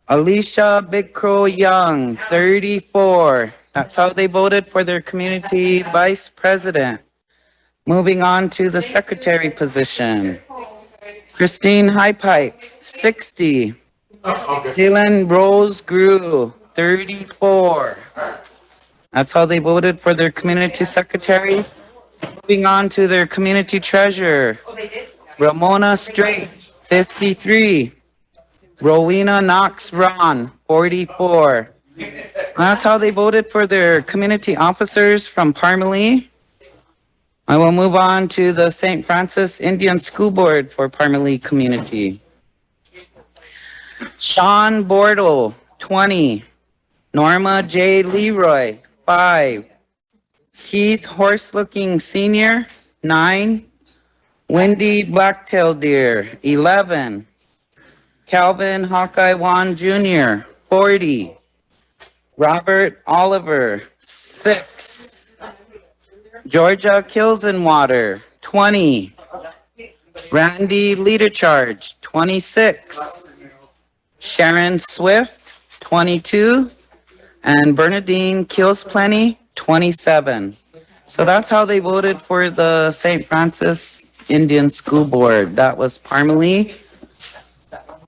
Alicia Big Crow Young, 34. That's how they voted for their community vice president. Moving on to the secretary position. Christine Highpipe, 60. Dylan Rose Grew, 34. That's how they voted for their community secretary. Moving on to their community treasurer. Ramona Straight, 53. Rowena Knox Ron, 44. That's how they voted for their community officers from Parmalee. I will move on to the St. Francis Indian School Board for Parmalee community. Sean Bordeaux, 20. Norma J. Leroy, 5. Keith Horse-Looking Senior, 9. Wendy Blacktail Deer, 11. Calvin Hawkeye Wan Jr., 40. Robert Oliver, 6. Georgia Kilsenwater, 20. Randy Leader Charge, 26. Sharon Swift, 22. And Bernadine Kills Plenty, 27. So that's how they voted for the St. Francis Indian School Board. That was Parmalee.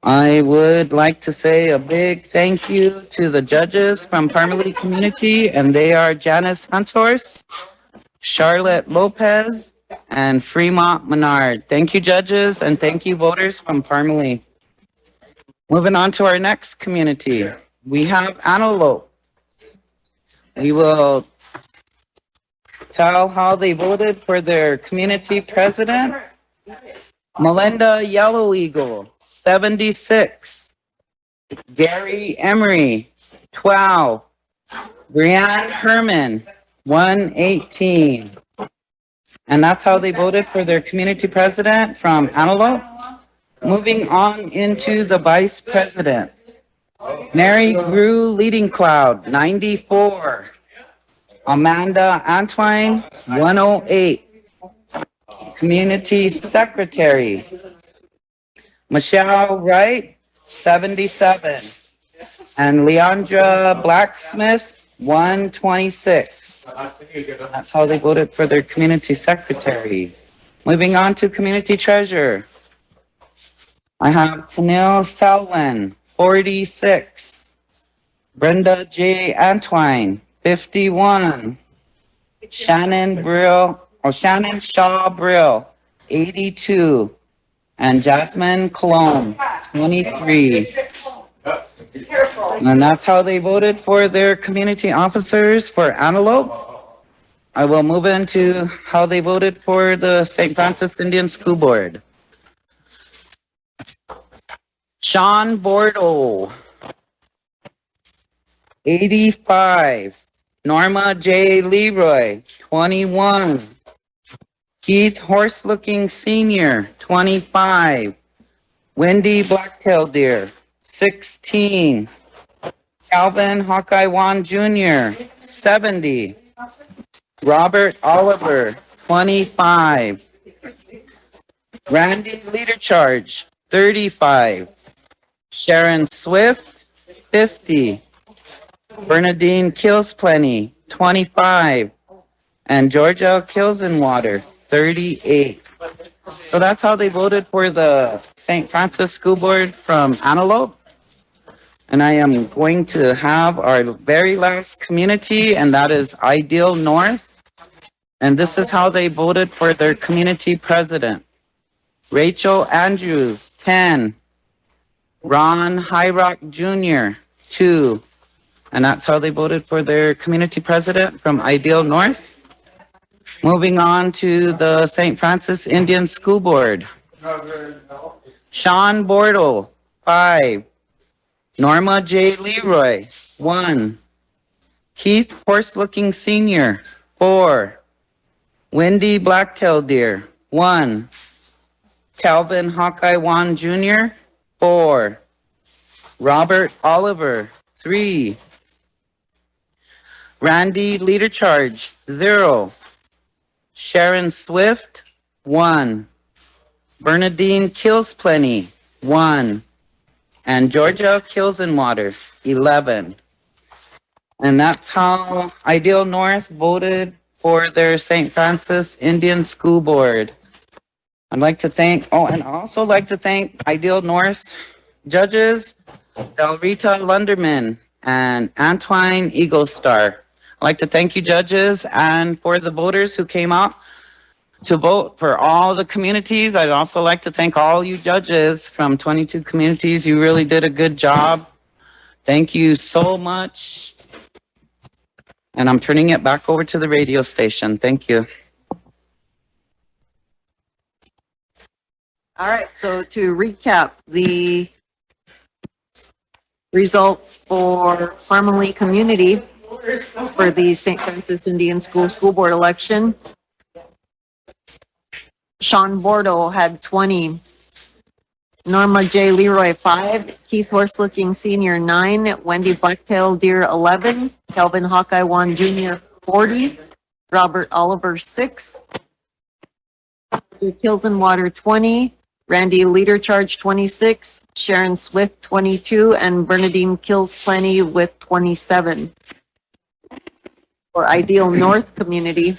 I would like to say a big thank you to the judges from Parmalee community, and they are Janice Huntshorse, Charlotte Lopez, and Fremont Menard. Thank you, judges, and thank you, voters from Parmalee. Moving on to our next community, we have Antelope. We will tell how they voted for their community president. Melinda Yellow Eagle, 76. Gary Emery, 12. Brianne Herman, 118. And that's how they voted for their community president from Antelope. Moving on into the vice president. Mary Grew Leading Cloud, 94. Amanda Antwine, 108. Community secretary. Michelle Wright, 77. And Leandra Blacksmith, 126. That's how they voted for their community secretary. Moving on to community treasurer. I have Tanil Selwyn, 46. Brenda J. Antwine, 51. Shannon Shaw Brill, 82. And Jasmine Cologne, 23. And that's how they voted for their community officers for Antelope. I will move into how they voted for the St. Francis Indian School Board. Sean Bordeaux, 85. Norma J. Leroy, 21. Keith Horse-Looking Senior, 25. Wendy Blacktail Deer, 16. Calvin Hawkeye Wan Jr., 70. Robert Oliver, 25. Randy Leader Charge, 35. Sharon Swift, 50. Bernadine Kills Plenty, 25. And Georgia Kilsenwater, 38. So that's how they voted for the St. Francis School Board from Antelope. And I am going to have our very last community, and that is Ideal North. And this is how they voted for their community president. Rachel Andrews, 10. Ron Hyrock Jr., 2. And that's how they voted for their community president from Ideal North. Moving on to the St. Francis Indian School Board. Sean Bortle, 5. Norma J. Leroy, 1. Keith Horse-Looking Sr., 4. Wendy Blacktail Deer, 1. Calvin Hawkeye Wan Jr., 4. Robert Oliver, 3. Randy Leader Charge, 0. Sharon Swift, 1. Bernadine Kills Plenty, 1. And Georgia Kilsenwater, 11. And that's how Ideal North voted for their St. Francis Indian School Board. I'd like to thank, and I'd also like to thank Ideal North judges, Delrita Lunderman and Antoine Eaglestar. I'd like to thank you judges and for the voters who came out to vote for all the communities. I'd also like to thank all you judges from 22 communities. You really did a good job. Thank you so much. And I'm turning it back over to the radio station. Thank you. All right, so to recap the results for Harmony Community for the St. Francis Indian School Board election. Sean Bordeaux had 20. Norma J. Leroy, 5. Keith Horse-Looking Sr., 9. Wendy Blacktail Deer, 11. Calvin Hawkeye Wan Jr., 40. Robert Oliver, 6. Kilsenwater, 20. Randy Leader Charge, 26. Sharon Swift, 22. And Bernadine Kills Plenty with 27. For Ideal North Community,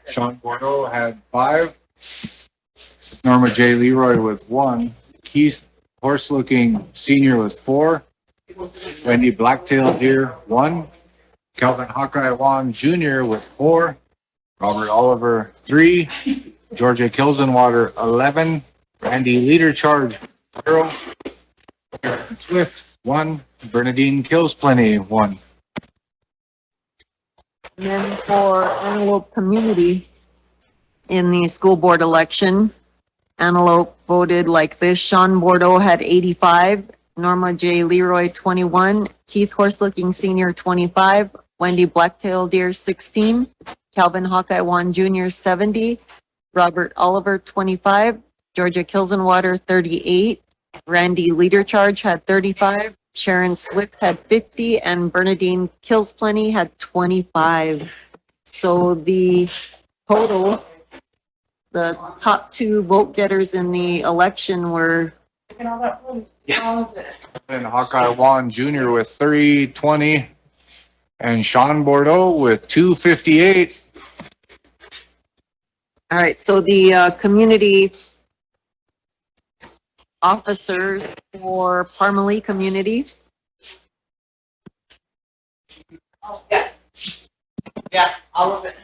Sean Bordeaux had 5. Norma J. Leroy with 1. Keith Horse-Looking Sr. with 4. Wendy Blacktail Deer, 1. Calvin Hawkeye Wan Jr. with 4. Robert Oliver, 3. Georgia Kilsenwater, 11. Randy Leader Charge, 0. Sharon Swift, 1. Bernadine Kills Plenty, 1. and then for Antelope Community in the school board election, Antelope voted like this. Sean Bordeaux had 85, Norma J. Leroy 21, Keith Horse-Looking Sr. 25, Wendy Blacktail Deer 16, Calvin Hawkeye Wan Jr. 70, Robert Oliver 25, Georgia Kilsenwater 38, Randy Leader Charge had 35, Sharon Swift had 50, and Bernadine Kills Plenty had 25. So the total, the top 2 vote getters in the election were And Hawkeye Wan Jr. with 320 and Sean Bordeaux with 258. all right. So the community officers for Parmalee Community. Yeah, all of it.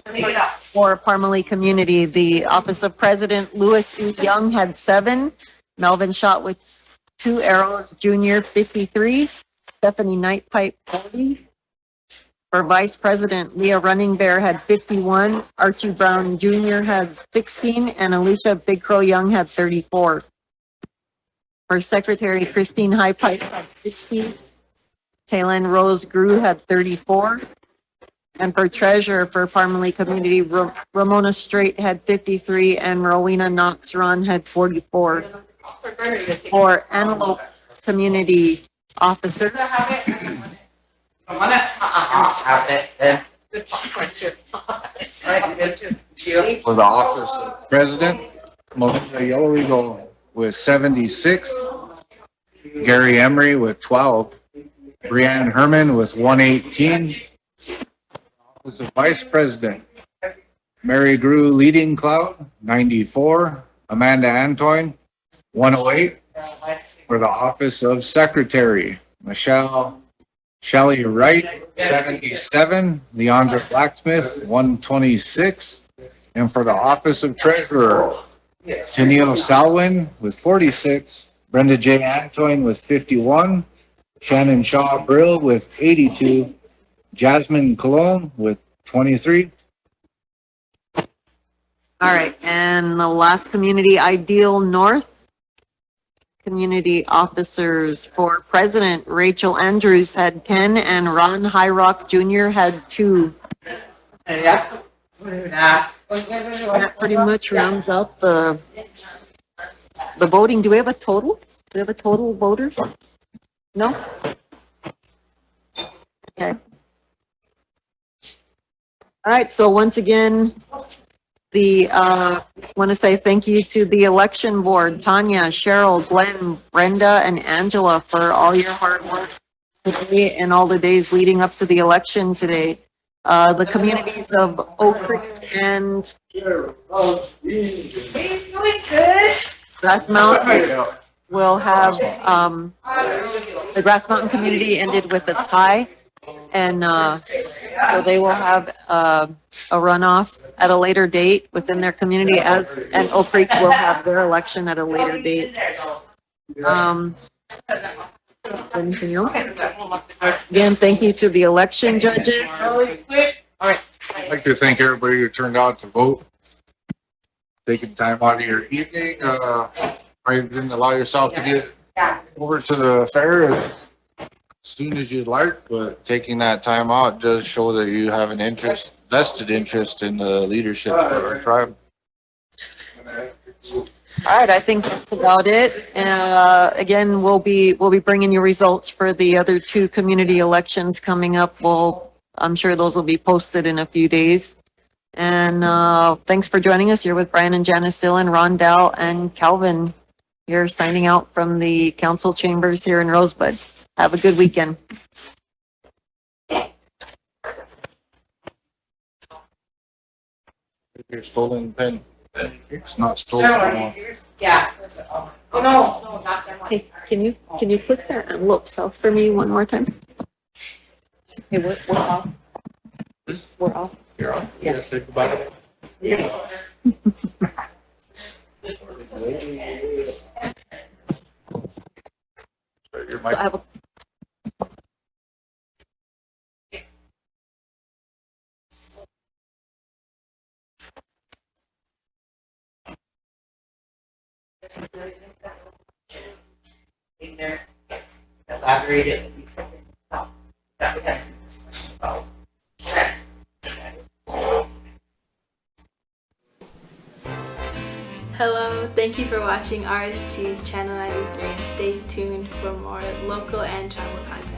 Take it out. For Parmalee Community, the Office of President Louis E. Young had 7, Melvin Shot with 2 arrows, Jr. 53, Stephanie Nightpipe 40. For Vice President, Leah Running Bear had 51, Archie Brown Jr. had 16, and Alicia Big Crow Young had 34. For Secretary, Christine High Pipe had 60, Taylin Rose Grew had 34. And for Treasurer for Parmalee Community, Ramona Straight had 53, and Rowena Knox Ron had 44. For Antelope Community Officers, I want it. Have it, then. Good popcorn too. For the office of president, Melissa Yellow Eagle with 76, Gary Emery with 12, Brianne Herman with 118. Office of vice president, Mary Grew Leading Cloud, 94. Amanda Antoine, 108. For the office of secretary, Shelley Wright, 77. Leandra Blacksmith, 126. And for the office of treasurer, Tennille Salwin with 46. Brenda J. Antoine with 51. Shannon Shaw Brill with 82. Jasmine Cologne with 23. All right, and the last community, Ideal North. Community officers for president, Rachel Andrews had 10 and Ron Hyrock Jr. had 2. That pretty much rounds out the voting. Do we have a total? Do we have a total voters? No? Okay. All right, so once again, want to say thank you to the election board, Tanya, Cheryl, Glenn, Brenda, and Angela for all your hard work today and all the days leading up to the election today. The communities of Oak Creek and Grass Mountain will have, the Grass Mountain community ended with a tie. And so they will have a runoff at a later date within their community, and Oak Creek will have their election at a later date. Anything else? Again, thank you to the election judges. I'd like to thank everybody who turned out to vote. Taking time out of your evening, probably didn't allow yourself to get over to the fair as soon as you'd like, but taking that time out does show that you have an vested interest in the leadership for our tribe. All right, I think that's about it. Again, we'll be bringing you results for the other 2 community elections coming up. I'm sure those will be posted in a few days. And thanks for joining us. You're with Brian and Janice Dillon, Rondell, and Calvin. You're signing out from the council chambers here in Rosebud. Have a good weekend. Your stolen pen. It's not stolen anymore. Yeah. Oh, no, not that one. Hey, can you click that envelope south for me one more time? Hey, we're off. We're off. You're off. Yeah. Say goodbye. Yeah. Your So I have a Elaborate it. Hello, thank you for watching RST's Channel 93 and stay tuned for more local and tribal content.